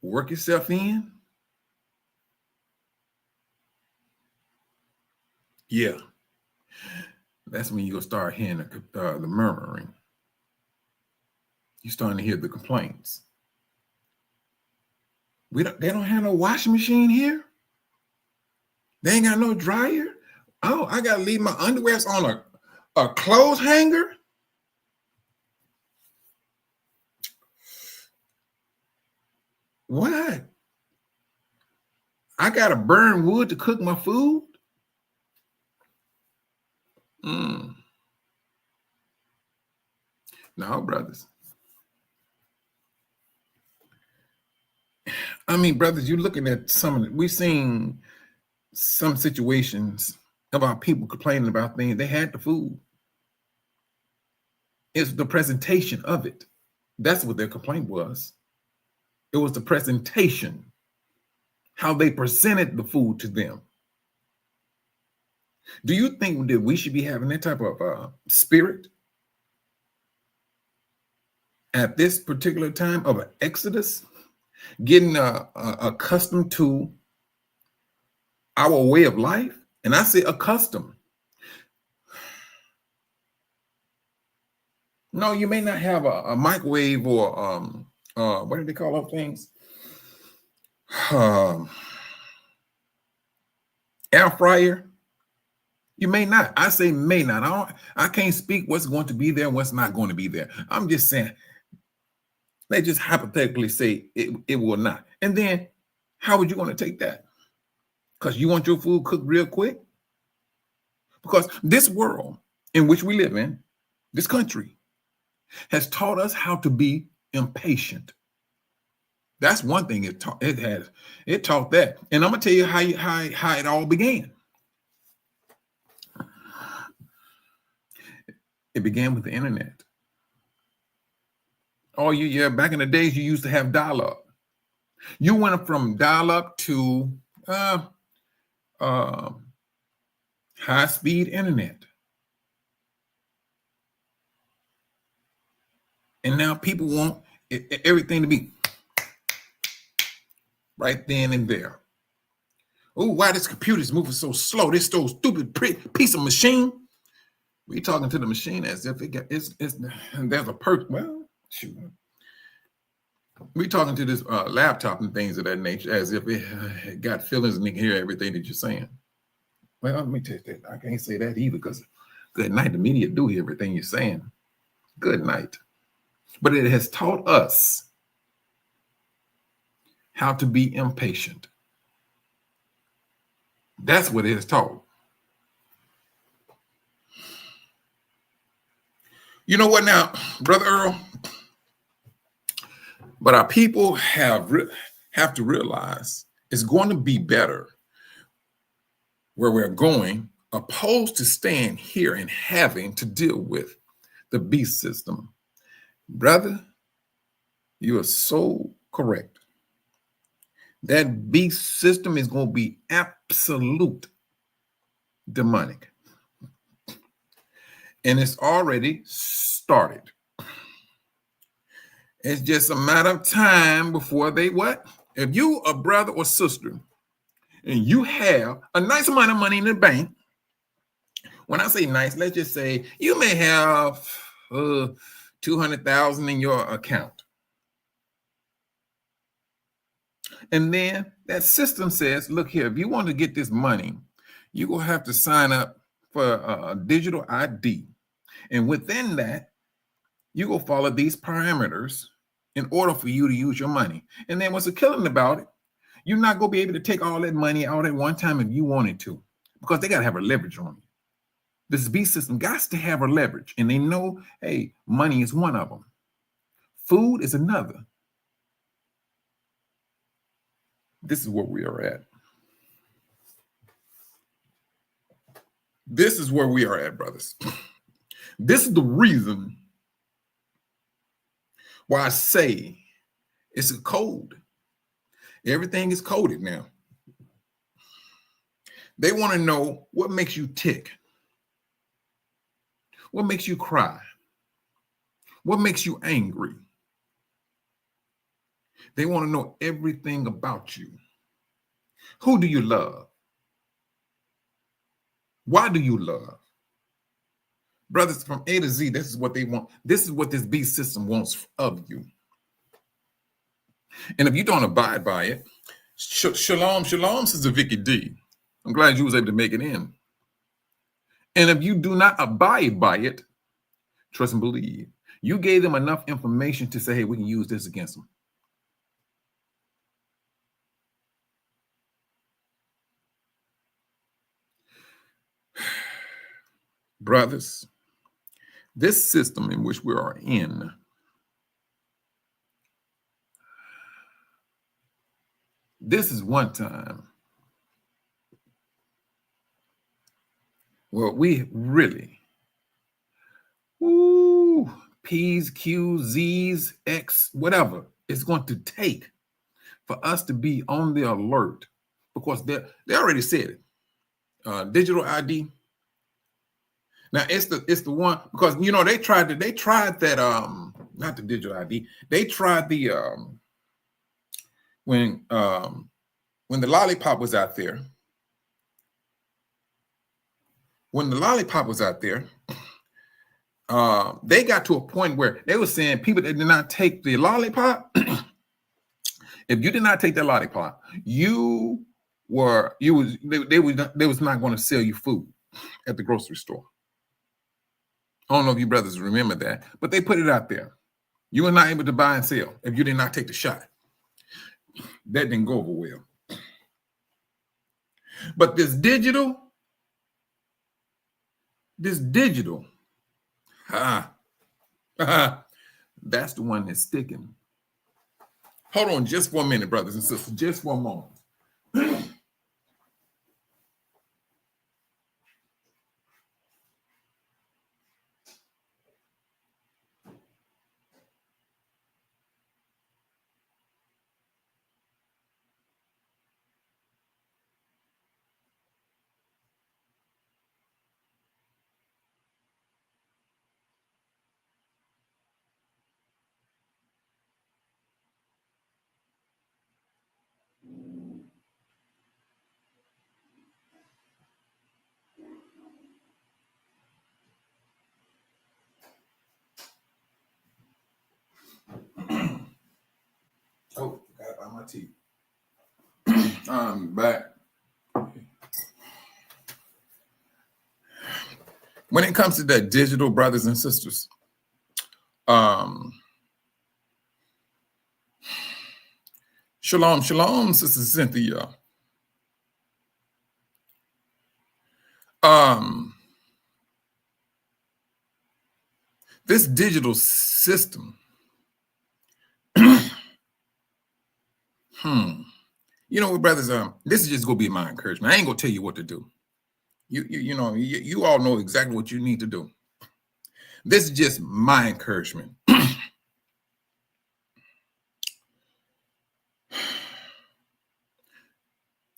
work itself in. Yeah, that's when you'll start hearing the murmuring. You're starting to hear the complaints. They don't have no washing machine here. They ain't got no dryer. Oh, I gotta leave my underwear on a clothes hanger. What? I gotta burn wood to cook my food. No, brothers. I mean, brothers, you're looking at we've seen some situations about people complaining about things. They had the food. It's the presentation of it. That's what their complaint was. It was the presentation, how they presented the food to them. Do you think that we should be having that type of spirit at this particular time of an exodus, getting accustomed to our way of life? And I say accustomed. No, you may not have a microwave or what do they call those things? Air fryer. You may not. I say may not. I can't speak what's going to be there and what's not going to be there. I'm just saying, they just hypothetically say it will not. And then how would you want to take that? Because you want your food cooked real quick? Because this world in which we live in, this country, has taught us how to be impatient. That's one thing it taught. It taught that. And I'm gonna tell you how it all began. It began with the internet. Back in the days, you used to have dial-up. You went from dial-up to high-speed internet. And now people want everything to be right then and there. Oh, why this computer is moving so slow? This so stupid piece of machine. We talking to the machine as if there's a person. Well, shoot. We talking to this laptop and things of that nature as if it got feelings and it can hear everything that you're saying. Well, let me tell you that. I can't say that either because good night, the media do hear everything you're saying. Good night. But it has taught us how to be impatient. That's what it has taught. You know what now, Brother Earl? But our people have to realize it's going to be better where we're going, opposed to staying here and having to deal with the beast system. Brother, you are so correct. That beast system is going to be absolute demonic. And it's already started. It's just a matter of time before they what? If you a brother or sister and you have a nice amount of money in the bank, when I say nice, let's just say you may have 200,000 in your account. And then that system says, look here, if you want to get this money, you're going to have to sign up for a digital ID. And within that, you go follow these parameters in order for you to use your money. And then what's the killing about it? You're not going to be able to take all that money out at one time if you wanted to, because they got to have a leverage on you. This beast system got to have a leverage, and they know, hey, money is one of them. Food is another. This is where we are at. This is where we are at, brothers. This is the reason why I say it's a code. Everything is coded now. They want to know what makes you tick. What makes you cry? What makes you angry? They want to know everything about you. Who do you love? Why do you love? Brothers, from A to Z, this is what they want. This is what this beast system wants of you. And if you don't abide by it, shalom, Sister Vicky D. I'm glad you was able to make it in. And if you do not abide by it, trust and believe, you gave them enough information to say, hey, we can use this against them. Brothers, this system in which we are in this is one time where we really P's, Q's, Z's, X, whatever it's going to take for us to be on the alert, because they already said it. Digital ID. Now it's the one, because you know they tried that not the digital ID. They tried the when the lollipop was out there. When the lollipop was out there, they got to a point where they were saying people that did not take the lollipop, if you did not take that lollipop, they was not going to sell you food. at the grocery store. I don't know if you brothers remember that, but they put it out there. You were not able to buy and sell if you did not take the shot. That didn't go over well. But this digital, that's the one that's sticking. Hold on just for a minute, brothers and sisters, just for a moment. Oh, got by my teeth. I'm back. When it comes to that digital, brothers and sisters, shalom, shalom, Sister Cynthia. This digital system, you know what, brothers, this is just gonna be my encouragement. I ain't gonna tell you what to do. You all know exactly what you need to do. This is just my encouragement.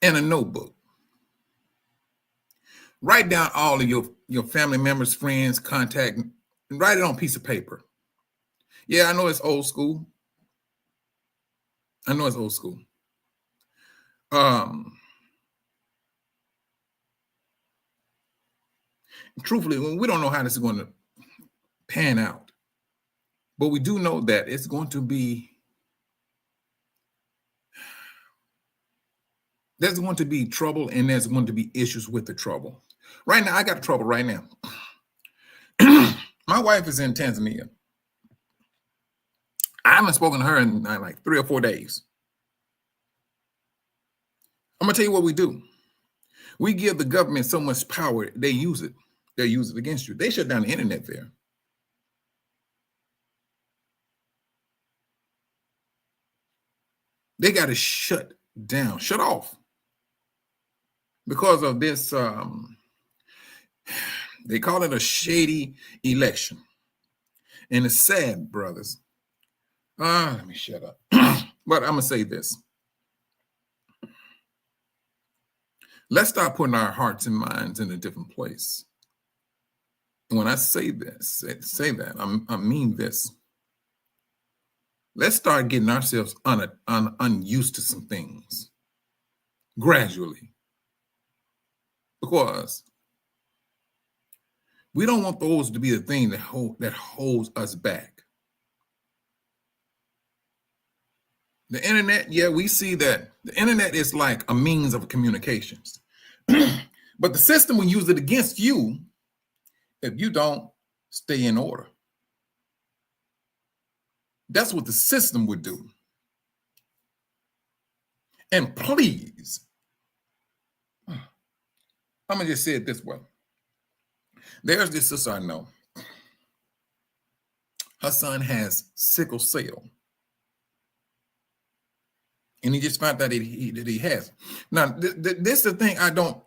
In a notebook, write down all of your family members, friends, contact, and write it on a piece of paper. Yeah, I know it's old school. Truthfully, we don't know how this is going to pan out, but we do know that it's going to be, there's going to be trouble and there's going to be issues with the trouble. Right now, I got trouble right now. My wife is in Tanzania. I haven't spoken to her in like 3 or 4 days. I'm going to tell you what we do. We give the government so much power, they use it. They use it against you. They shut down the internet there. They got to shut off because of this. They call it a shady election. And it's sad, brothers. Let me shut up. But I'm going to say this. Let's start putting our hearts and minds in a different place. And when I say this, I mean this. Let's start getting ourselves unused to some things gradually. Because we don't want those to be the thing that holds us back. The internet, yeah, we see that the internet is like a means of communications. But the system will use it against you if you don't stay in order. That's what the system would do. And please, I'm going to just say it this way. There's this sister I know. Her son has sickle cell. And he just found out that he has. Now, this is the thing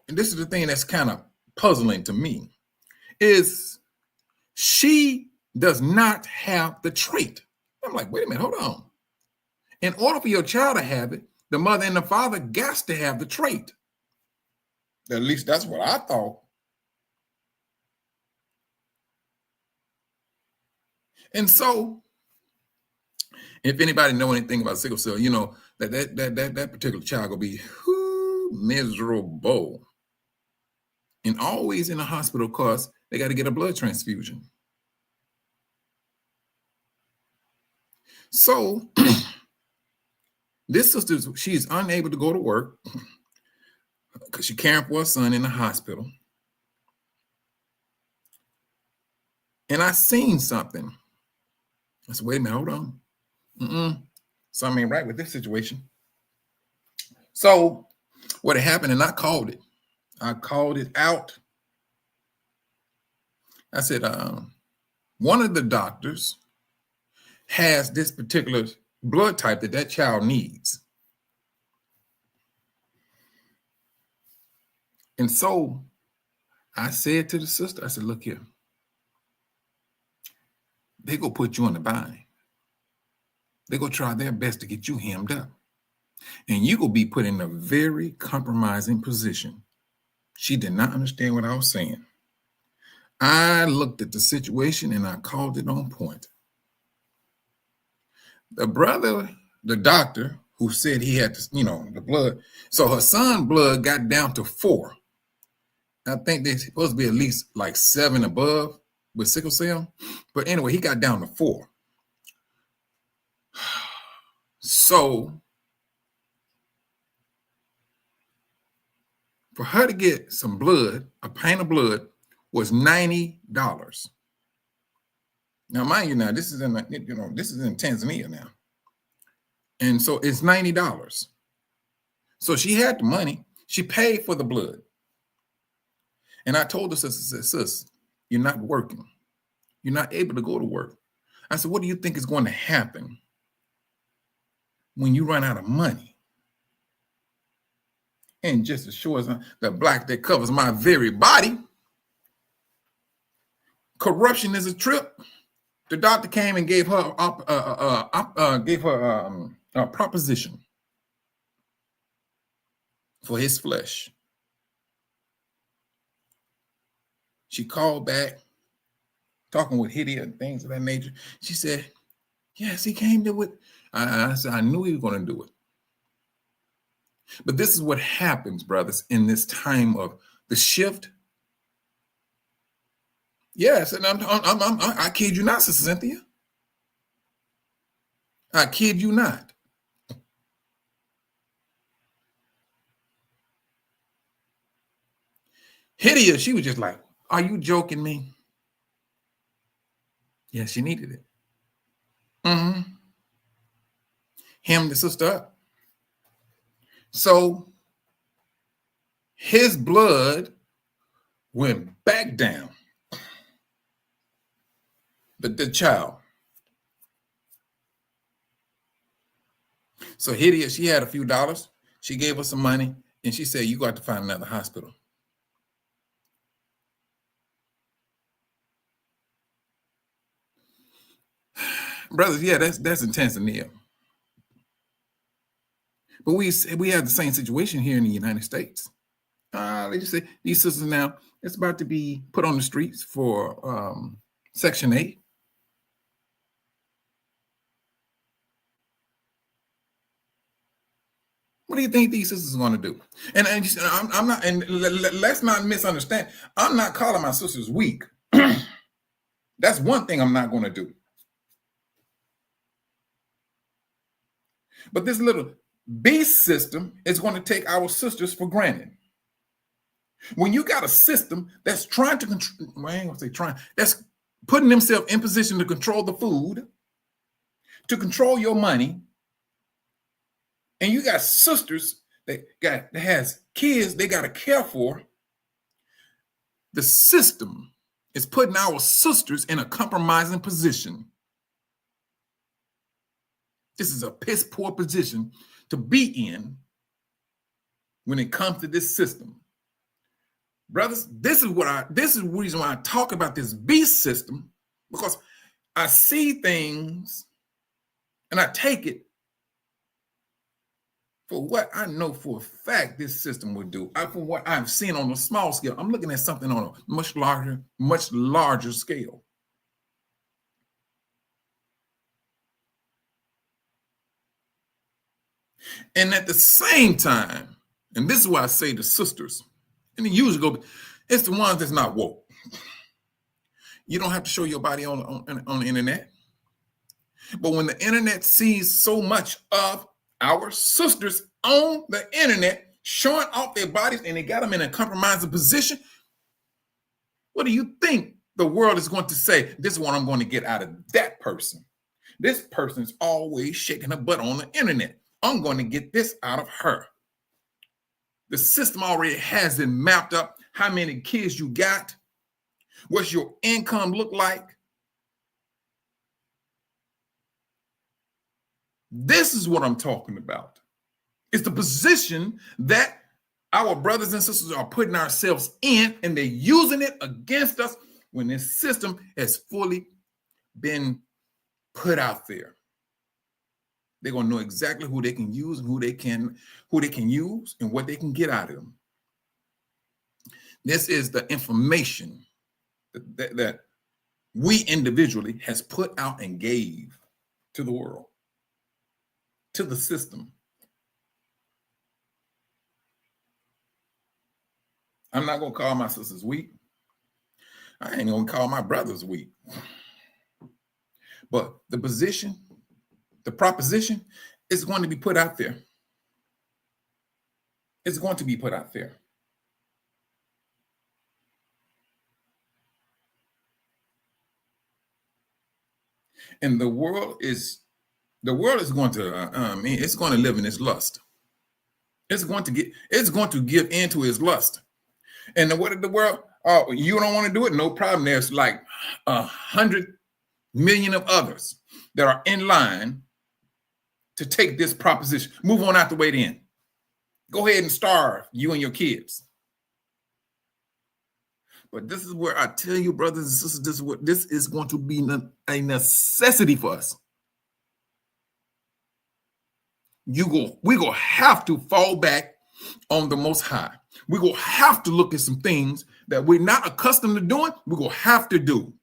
this is the thing that's kind of puzzling to me, is she does not have the trait. I'm like, wait a minute, hold on. In order for your child to have it, the mother and the father got to have the trait. At least that's what I thought. And so, if anybody know anything about sickle cell, you know that particular child will be miserable. And always in the hospital because they got to get a blood transfusion. So this sister, she's unable to go to work because she's caring for her son in the hospital. And I seen something. I said, wait a minute, hold on. Something ain't right with this situation. So what had happened, and I called it. I called it out. I said, one of the doctors has this particular blood type that child needs. And so I said to the sister, I said, look here. They go put you in the bind. They go try their best to get you hemmed up. And you will be put in a very compromising position. She did not understand what I was saying. I looked at the situation and I called it on point. The brother, the doctor who said he had to, the blood. So her son's blood got down to 4. I think they're supposed to be at least like 7 above with sickle cell. But anyway, he got down to 4. So for her to get some blood, a pint of blood, was $90. Now, mind you, this is in Tanzania now, and so it's $90. So she had the money. She paid for the blood, and I told her, sis, you're not working. You're not able to go to work. I said, what do you think is going to happen when you run out of money? And just as sure as the black that covers my very body, corruption is a trip. The doctor came and gave her a proposition for his flesh. She called back, talking with Hidia and things of that nature. She said, yes, he came to it. I said, I knew he was going to do it. But this is what happens, brothers, in this time of the shift. Yes, and I kid you not, Sister Cynthia. I kid you not. Hidia, she was just like, are you joking me? Yeah, she needed it. Him, the sister up. So his blood went back down. The child. So Hidia, she had a few dollars. She gave us some money and she said, you got to find another hospital. Brothers, yeah, that's in Tanzania. But we have the same situation here in the United States. They just say these sisters now, it's about to be put on the streets for Section 8. What do you think these sisters are going to do? And I'm not, and let's not misunderstand. I'm not calling my sisters weak. That's one thing I'm not going to do. But this little beast system is going to take our sisters for granted. When you got a system that's trying to control, well, I ain't gonna say trying, that's putting themselves in position to control the food, to control your money, and you got sisters that has kids they got to care for, the system is putting our sisters in a compromising position. This is a piss poor position to be in when it comes to this system. Brothers, this is the reason why I talk about this beast system, because I see things and I take it for what I know for a fact this system would do. For what I've seen on a small scale. I'm looking at something on a much larger scale. And at the same time, and this is why I say the sisters, and it usually go, it's the ones that's not woke. You don't have to show your body on the internet. But when the internet sees so much of our sisters on the internet showing off their bodies and they got them in a compromising position, what do you think the world is going to say, this is what I'm going to get out of that person. This person's always shaking her butt on the internet. I'm going to get this out of her. The system already has it mapped up, how many kids you got, what's your income look like. This is what I'm talking about. It's the position that our brothers and sisters are putting ourselves in, and they're using it against us when this system has fully been put out there. They're going to know exactly who they can use and who they can use and what they can get out of them. This is the information that we individually has put out and gave to the world, to the system. I'm not going to call my sisters weak. I ain't going to call my brothers weak. But the position, the proposition is going to be put out there. It's going to be put out there. And the world is going to, it's going to live in its lust. It's going to give in to its lust. And what did the world? Oh, you don't want to do it? No problem. There's like 100 million of others that are in line to take this proposition. Move on out the way then. Go ahead and starve, you and your kids. But this is where I tell you, brothers and sisters, this is going to be a necessity for us. We're going to have to fall back on the Most High. We're going to have to look at some things that we're not accustomed to doing. We're going to have to do.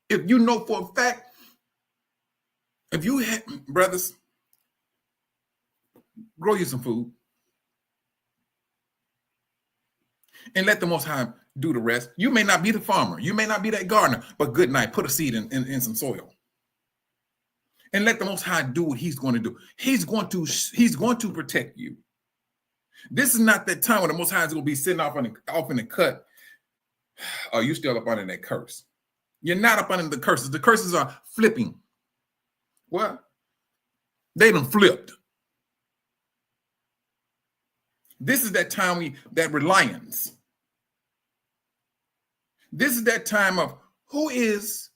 If you know for a fact, if you had, brothers, grow you some food and let the Most High do the rest. You may not be the farmer. You may not be that gardener, but good night. Put a seed in some soil. And let the Most High do what he's going to do. He's going to protect you. This is not that time when the Most High is going to be sitting off in the cut. Are you still up under that curse? You're not up under the curses. The curses are flipping. What? They done flipped. This is that time that reliance. This is that time of who is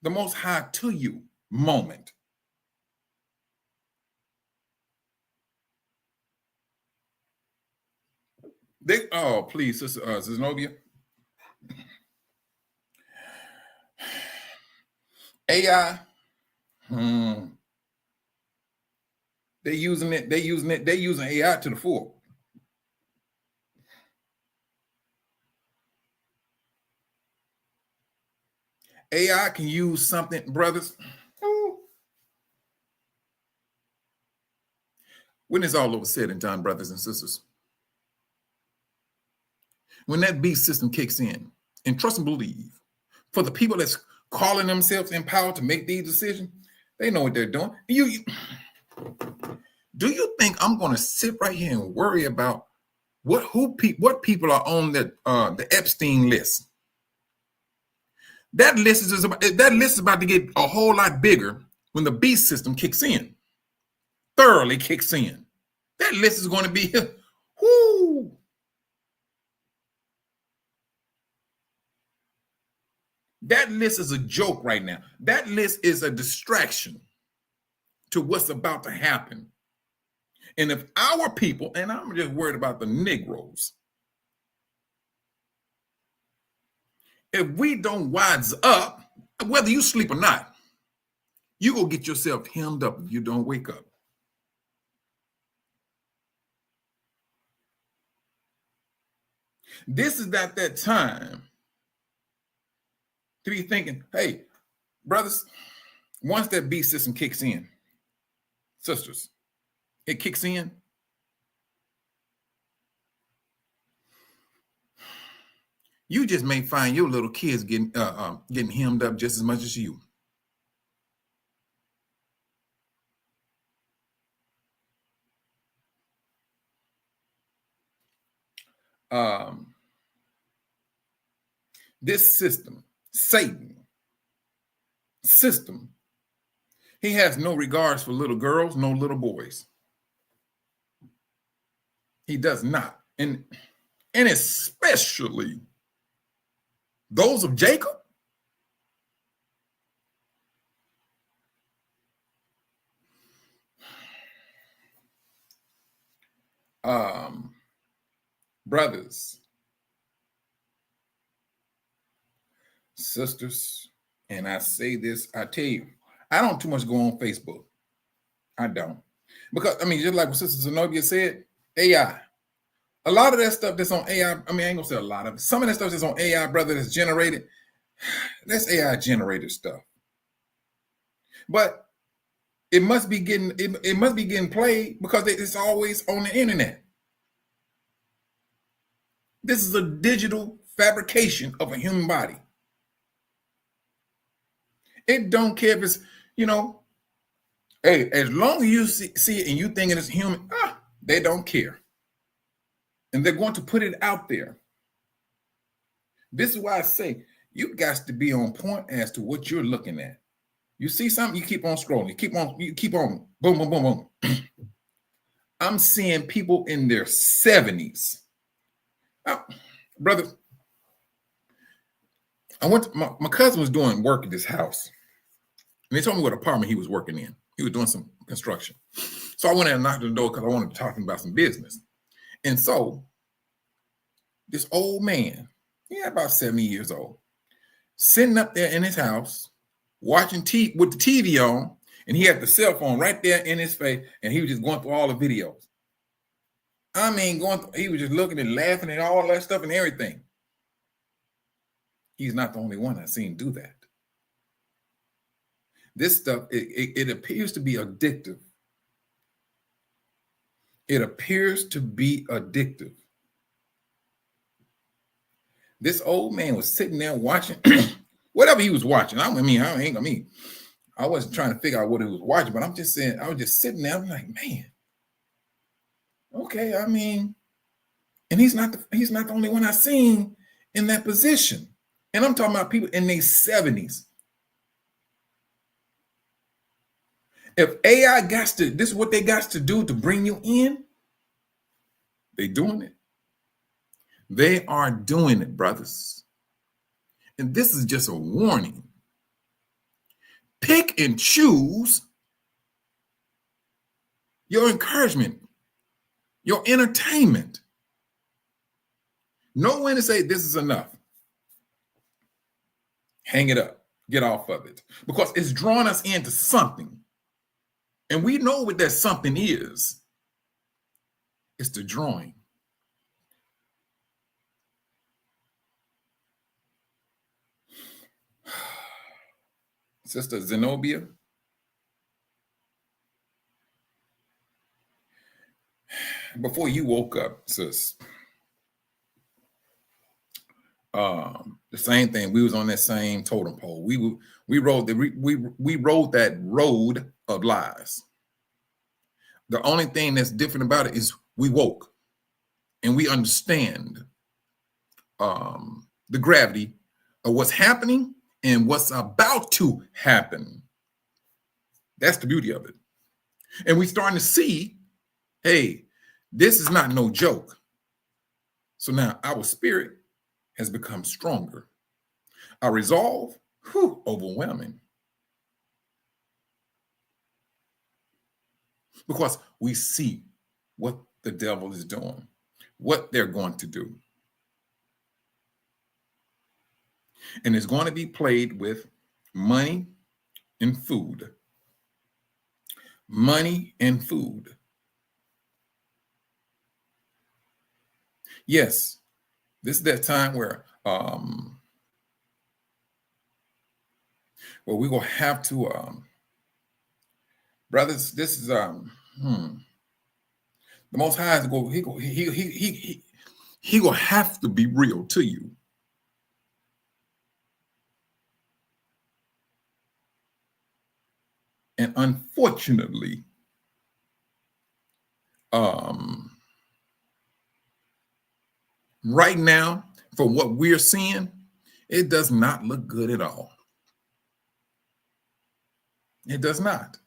the Most High to you moment. Please, Sister Zenobia. AI. They're using AI to the full. AI can use something, brothers. When it's all over said and done, brothers and sisters, when that beast system kicks in, and trust and believe, for the people that's calling themselves empowered to make these decisions, they know what they're doing. Do you think I'm going to sit right here and worry about what people are on the Epstein list? That list is about to get a whole lot bigger when the beast system kicks in, thoroughly kicks in. That list is going to be, whoo. That list is a joke right now. That list is a distraction to what's about to happen. And if our people, and I'm just worried about the Negroes, if we don't wise up, whether you sleep or not, you go get yourself hemmed up if you don't wake up. This is not that time to be thinking, hey, brothers, once that beast system kicks in, sisters, it kicks in. You just may find your little kids getting hemmed up just as much as you. this system, Satan system, he has no regards for little girls, no little boys. He does not. And especially those of Jacob. Brothers, sisters, and I say this, I tell you, I don't too much go on Facebook. I don't. Because, I mean, just like what Sister Zenobia said, AI. A lot of that stuff that's on AI, I mean, I ain't gonna say a lot of it. Some of that stuff that's on AI, brother, that's generated, that's AI generated stuff. But it must be getting, it must be getting played because it's always on the internet. This is a digital fabrication of a human body. It don't care if it's, you know, hey, as long as you see it and you thinking it's human, they don't care. And they're going to put it out there. This is why I say you got to be on point as to what you're looking at. You see something, you keep on scrolling, you keep on, boom, boom, boom, boom. I'm seeing people in their 70s. Brother, I went to, my cousin was doing work at this house. And they told me what apartment he was working in. He was doing some construction. So I went in and knocked on the door because I wanted to talk to him about some business. And so this old man, he had about 70 years old, sitting up there in his house, watching TV with the TV on, and he had the cell phone right there in his face, and he was just going through all the videos. I mean, he was just looking and laughing at all that stuff and everything. He's not the only one I've seen do that. This stuff, it appears to be addictive. It appears to be addictive. This old man was sitting there watching whatever he was watching. I wasn't trying to figure out what he was watching, but I'm just saying, I was just sitting there. I'm like, man, okay, I mean, and he's not the only one I've seen in that position. And I'm talking about people in their 70s. If AI this is what they got to do to bring you in, they doing it. They are doing it, brothers. And this is just a warning. Pick and choose your encouragement, your entertainment. Know when to say this is enough. Hang it up. Get off of it. Because it's drawing us into something. And we know what that something is. It's the drawing. Sister Zenobia, before you woke up, sis, the same thing. We was on that same totem pole. We rode that road of lies. The only thing that's different about it is we woke and we understand the gravity of what's happening and what's about to happen. That's the beauty of it. And we're starting to see, hey, this is not no joke. So now our spirit has become stronger. Our resolve, overwhelming. Because we see what the devil is doing, what they're going to do. And it's going to be played with money and food. Money and food. Yes, this is that time where we're going to have to, brothers, this is, the Most High is going, he going to have to be real to you. And unfortunately, right now, for what we're seeing, It does not look good at all. It does not.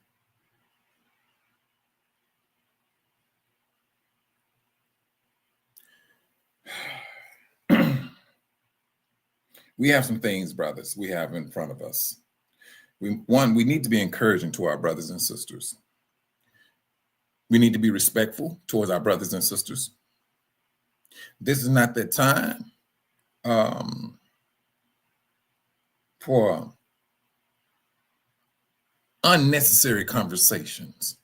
We have some things, brothers, we have in front of us. We need to be encouraging to our brothers and sisters. We need to be respectful towards our brothers and sisters. This is not the time for unnecessary conversations.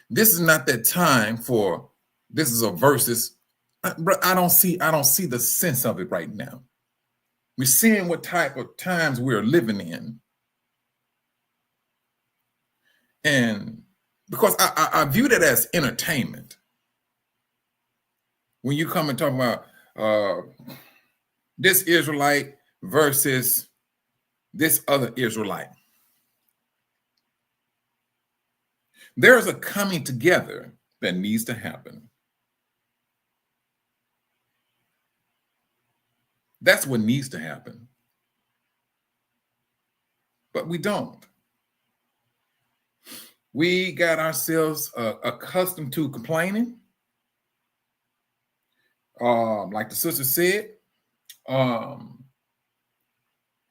This is not that time for this is a versus. I don't see the sense of it right now. We're seeing what type of times we're living in. And because I view that as entertainment. When you come and talk about this Israelite versus this other Israelite, there's a coming together that needs to happen. That's what needs to happen. But we don't. We got ourselves accustomed to complaining. Like the sister said,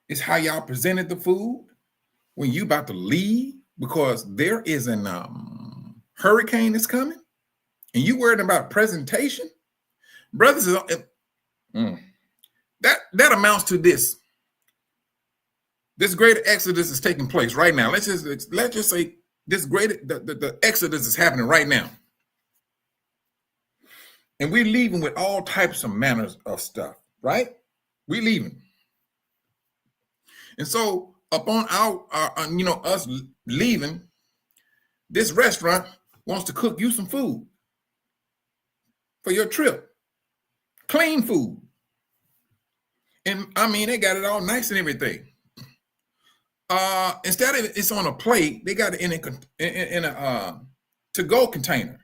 it's how y'all presented the food when you about to leave because there is an hurricane that's coming and you worried about presentation. Brothers, that amounts to this. This great exodus is taking place right now. Let's just say this great the exodus is happening right now. And we're leaving with all types of manners of stuff, right? We're leaving. And so upon our us leaving, this restaurant wants to cook you some food for your trip. Clean food. And I mean, they got it all nice and everything. Instead of it's on a plate, they got it in a to-go container.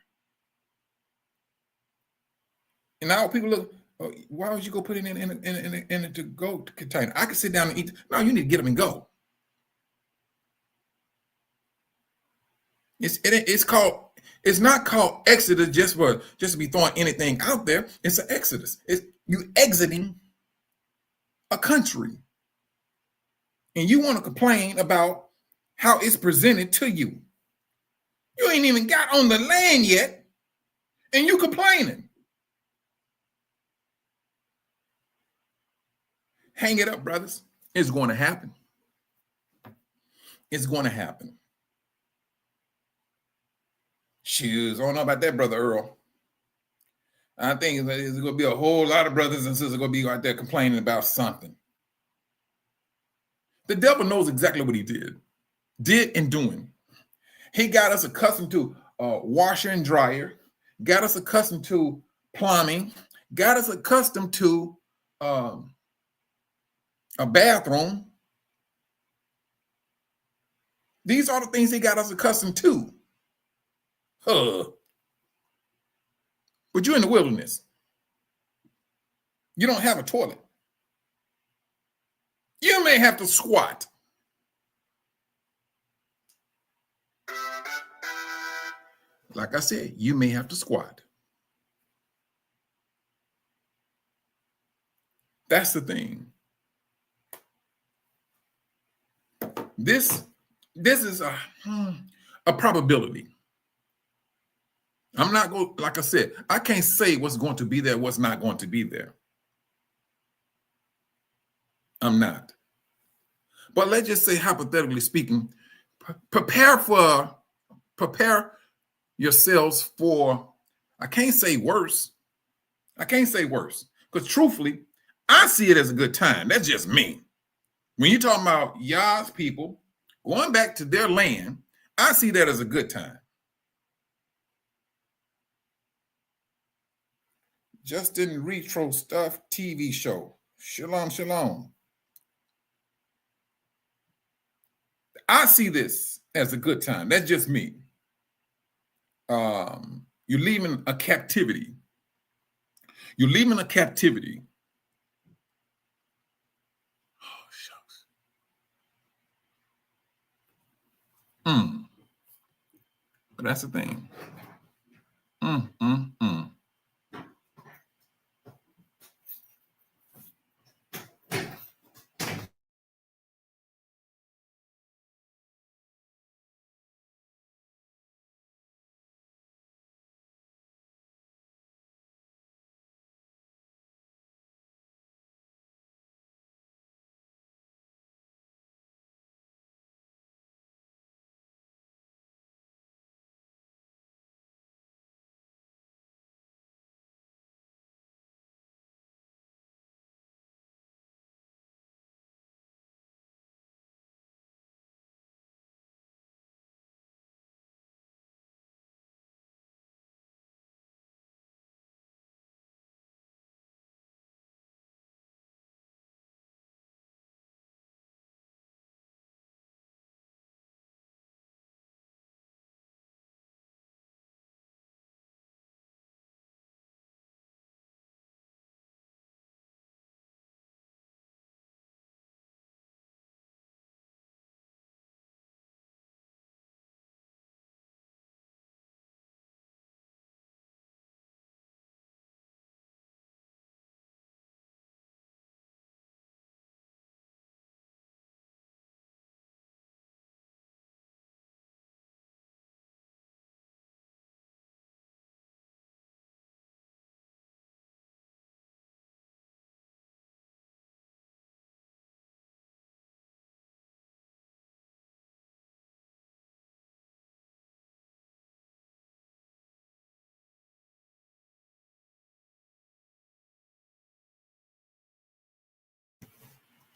And now people look, oh, why would you go put it in a to-go container? I can sit down and eat. No, you need to get them and go. It's not called Exodus just to be throwing anything out there. It's an Exodus. It's you exiting a country. And you want to complain about how it's presented to you. You ain't even got on the land yet, and you complaining. Hang it up, brothers. It's going to happen. It's going to happen. Shoes. I don't know about that, Brother Earl. I think there's going to be a whole lot of brothers and sisters going to be out there complaining about something. The devil knows exactly what he did and doing. He got us accustomed to washer and dryer, got us accustomed to plumbing, got us accustomed to a bathroom. These are the things he got us accustomed to. But you're in the wilderness. You don't have a toilet. You may have to squat. Like I said, you may have to squat. That's the thing. This is a probability. I'm not going, like I said, I can't say what's going to be there, what's not going to be there. I'm not. But let's just say, hypothetically speaking, prepare yourselves for, I can't say worse. I can't say worse. Because truthfully, I see it as a good time. That's just me. When you're talking about Yah's people going back to their land, I see that as a good time. Justin Retro Stuff TV show. Shalom, shalom. I see this as a good time. That's just me. You're leaving a captivity. You're leaving a captivity. But that's the thing. Mm, mm, mm.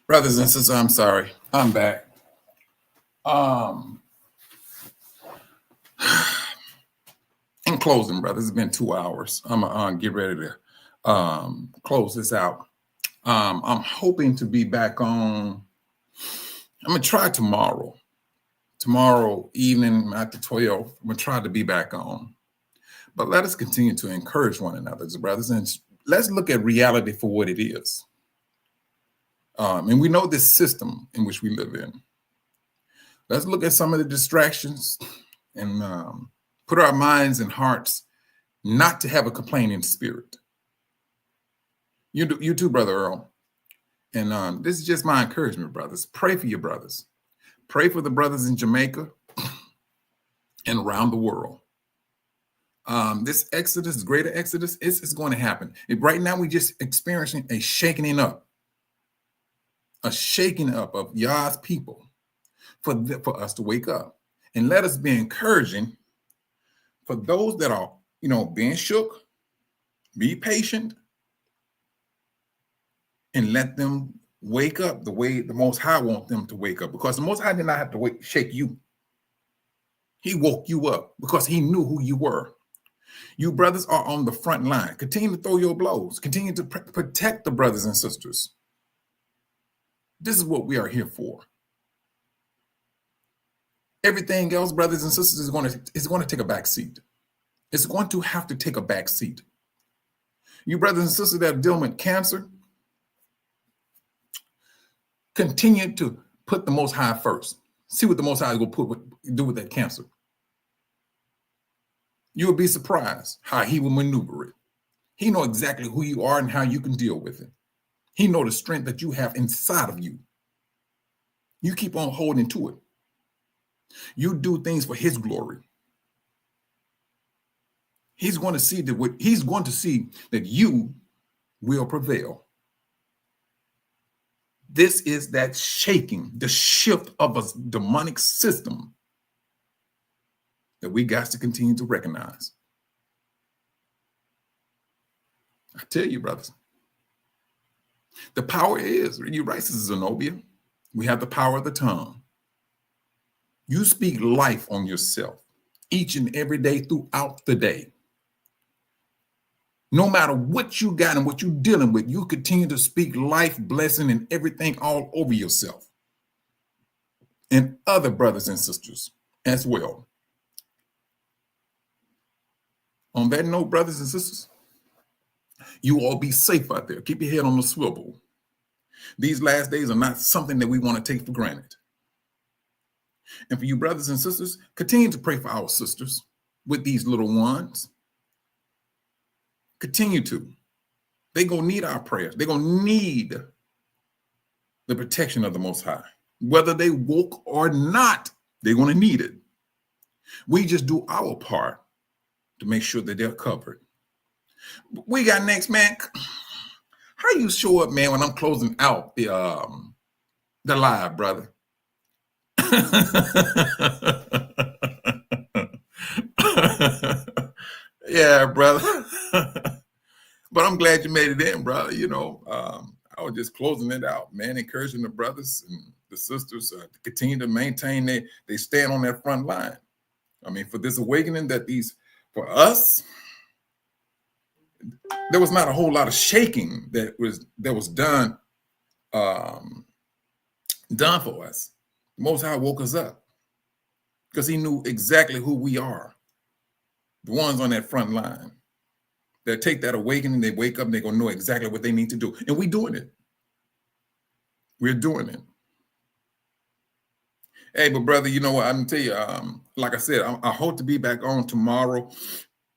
Brothers and sisters, I'm sorry. I'm back. In closing, brothers, it's been 2 hours. I'm gonna get ready to close this out. I'm hoping to be back on. I'm gonna try tomorrow evening after 12. I'm gonna try to be back on. But let us continue to encourage one another, brothers, and let's look at reality for what it is. And we know this system in which we live in. Let's look at some of the distractions and put our minds and hearts not to have a complaining spirit. You too, Brother Earl. And this is just my encouragement, brothers. Pray for your brothers. Pray for the brothers in Jamaica and around the world. This exodus, greater exodus, is going to happen. Right now, we're just experiencing a shaking up of Yah's people for us to wake up. And let us be encouraging for those that are, being shook. Be patient and let them wake up the way the Most High wants them to wake up, because the Most High did not have to shake you. He woke you up because he knew who you were. You brothers are on the front line. Continue to throw your blows. Continue to protect the brothers and sisters. This is what we are here for. Everything else, brothers and sisters, is going to take a back seat. It's going to have to take a back seat. You brothers and sisters that are dealing with cancer, continue to put the Most High first. See what the Most High is going to do with that cancer. You will be surprised how he will maneuver it. He knows exactly who you are and how you can deal with it. He knows the strength that you have inside of you. You keep on holding to it. You do things for his glory. He's going to see that you will prevail. This is that shaking, the shift of a demonic system that we got to continue to recognize. I tell you, brothers, the power is, you're right, Sister Zenobia, we have the power of the tongue. You speak life on yourself each and every day throughout the day. No matter what you got and what you're dealing with, you continue to speak life, blessing, and everything all over yourself and other brothers and sisters as well. On that note, brothers and sisters, you all be safe out there. Keep your head on the swivel. These last days are not something that we want to take for granted. And for you brothers and sisters, continue to pray for our sisters with these little ones. Continue to. They're going to need our prayers. They're going to need the protection of the Most High. Whether they woke or not, they're going to need it. We just do our part to make sure that they're covered. We got next, man. How you show up, man, when I'm closing out the live, brother? Yeah, brother. But I'm glad you made it in, brother. You know, I was just closing it out, man, encouraging the brothers and the sisters to continue to maintain they stand on that front line. I mean, for this awakening for us, there was not a whole lot of shaking that was done for us. The Most High woke us up because he knew exactly who we are. The ones on that front line that take that awakening, they wake up and they're going to know exactly what they need to do. And we're doing it. We're doing it. Hey, but brother, you know what? I'm going to tell you, like I said, I hope to be back on tomorrow,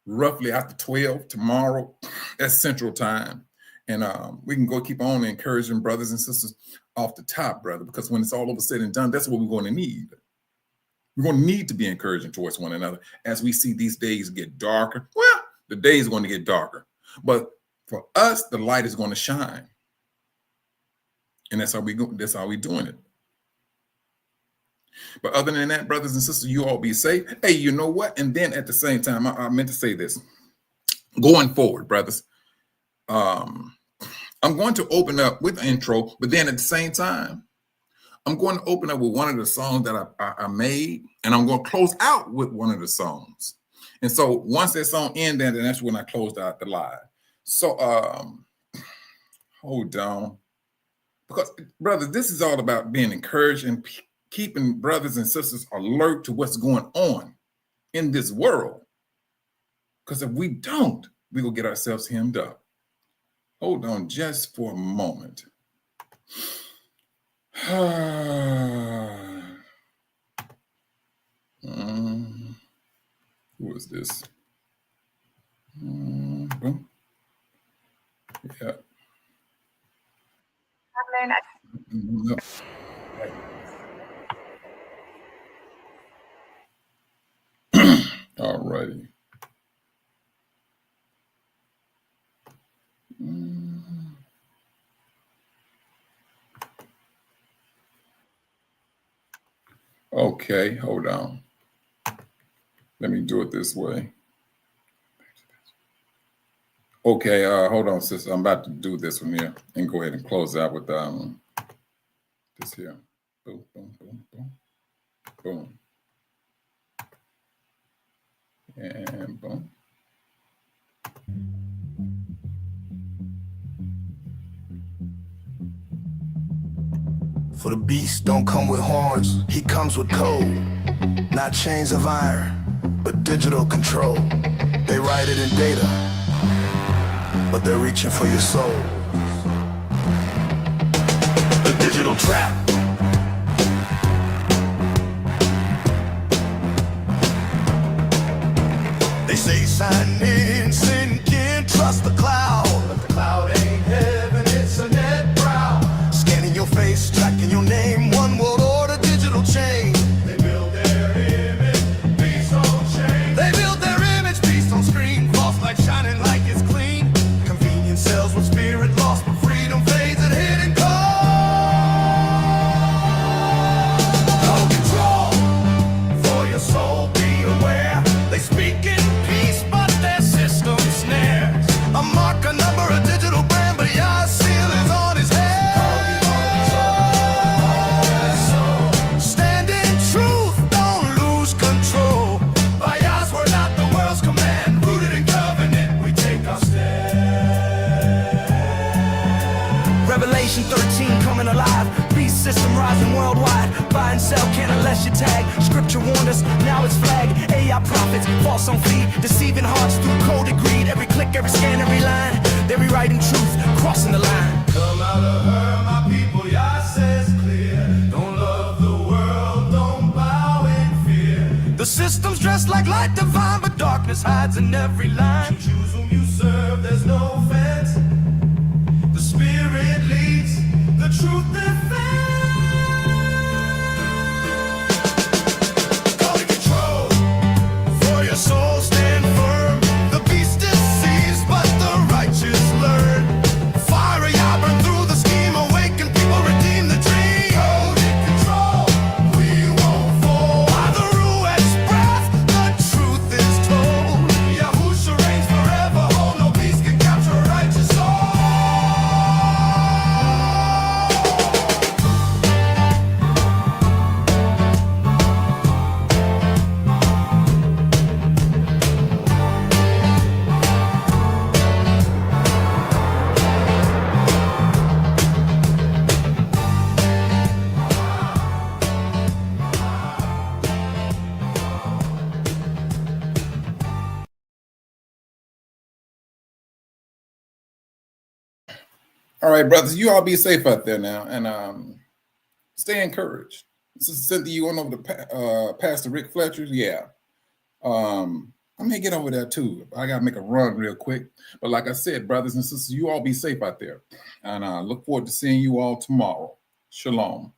roughly after 12 tomorrow. That's Central Time. And we can go keep on encouraging brothers and sisters off the top, brother, because when it's all over said and done, that's what we're going to need. We're going to need to be encouraging towards one another as we see these days get darker. Well, the day is going to get darker, but for us, the light is going to shine. And that's how we go. That's how we're doing it. But other than that, brothers and sisters, you all be safe. Hey, you know what? And then at the same time, I meant to say this. Going forward, brothers, I'm going to open up with the intro, but then at the same time, I'm going to open up with one of the songs that I made, and I'm going to close out with one of the songs. And so once that song ends, then that's when I closed out the live. So hold on. Because, brother, this is all about being encouraged and keeping brothers and sisters alert to what's going on in this world. Because if we don't, we will get ourselves hemmed up. Hold on just for a moment. Who is this? Yeah. All righty. Okay, hold on. Let me do it this way. Okay, hold on, sister. I'm about to do this one here and go ahead and close out with this here. Boom, boom, boom, boom, boom. And boom. For the beast don't come with horns, he comes with code. Not chains of iron, but digital control. They write it in data, but they're reaching for your soul. The digital trap. They say sign in, sin, can't trust the cloud. But the cloud ain't heaven, it's a net brow. Scanning your face, tracking your name, one world order, digital chain. They build their image, beast on chain. They build their image, beast on screen. False light shining like it's clean. Convenience sells with spirit lost, but freedom fades at hidden cost. No control for your soul, be aware. They speak in peace, but their system snares. A mark, a number, a digital brand, but your seal is on his head. Stand in truth, don't lose control. By Yah's word, not the world's command. Rooted in covenant, we take our stand. Revelation 13 coming alive. Beast system rising worldwide. Buy and sell, can't unless you tag. Scripture warned us, now it's flag. AI prophets, false on feed. Deceiving hearts through coded greed. Every click, every scan, every line. They're rewriting truth, crossing the line. Come out of her, my people, Yah says clear. Don't love the world, don't bow just like light divine, but darkness hides in every line. Choose whom you serve, there's no offense. The spirit leads, the truth defends. Calling control for your soul, stand firm. The beast deceives, but the righteous learn. Fiery eye burn through the scheme, awaken people, redeem the dream. Holding control, we won't fall. By the Ruach's breath, the truth is told. Yahusha reigns forever, hold no peace can capture a righteous soul. All right, brothers, you all be safe out there now, and stay encouraged. This is Cynthia. You went over to Pastor Rick Fletcher's? Yeah. I may get over there too. I got to make a run real quick. But like I said, brothers and sisters, you all be safe out there. And I look forward to seeing you all tomorrow. Shalom.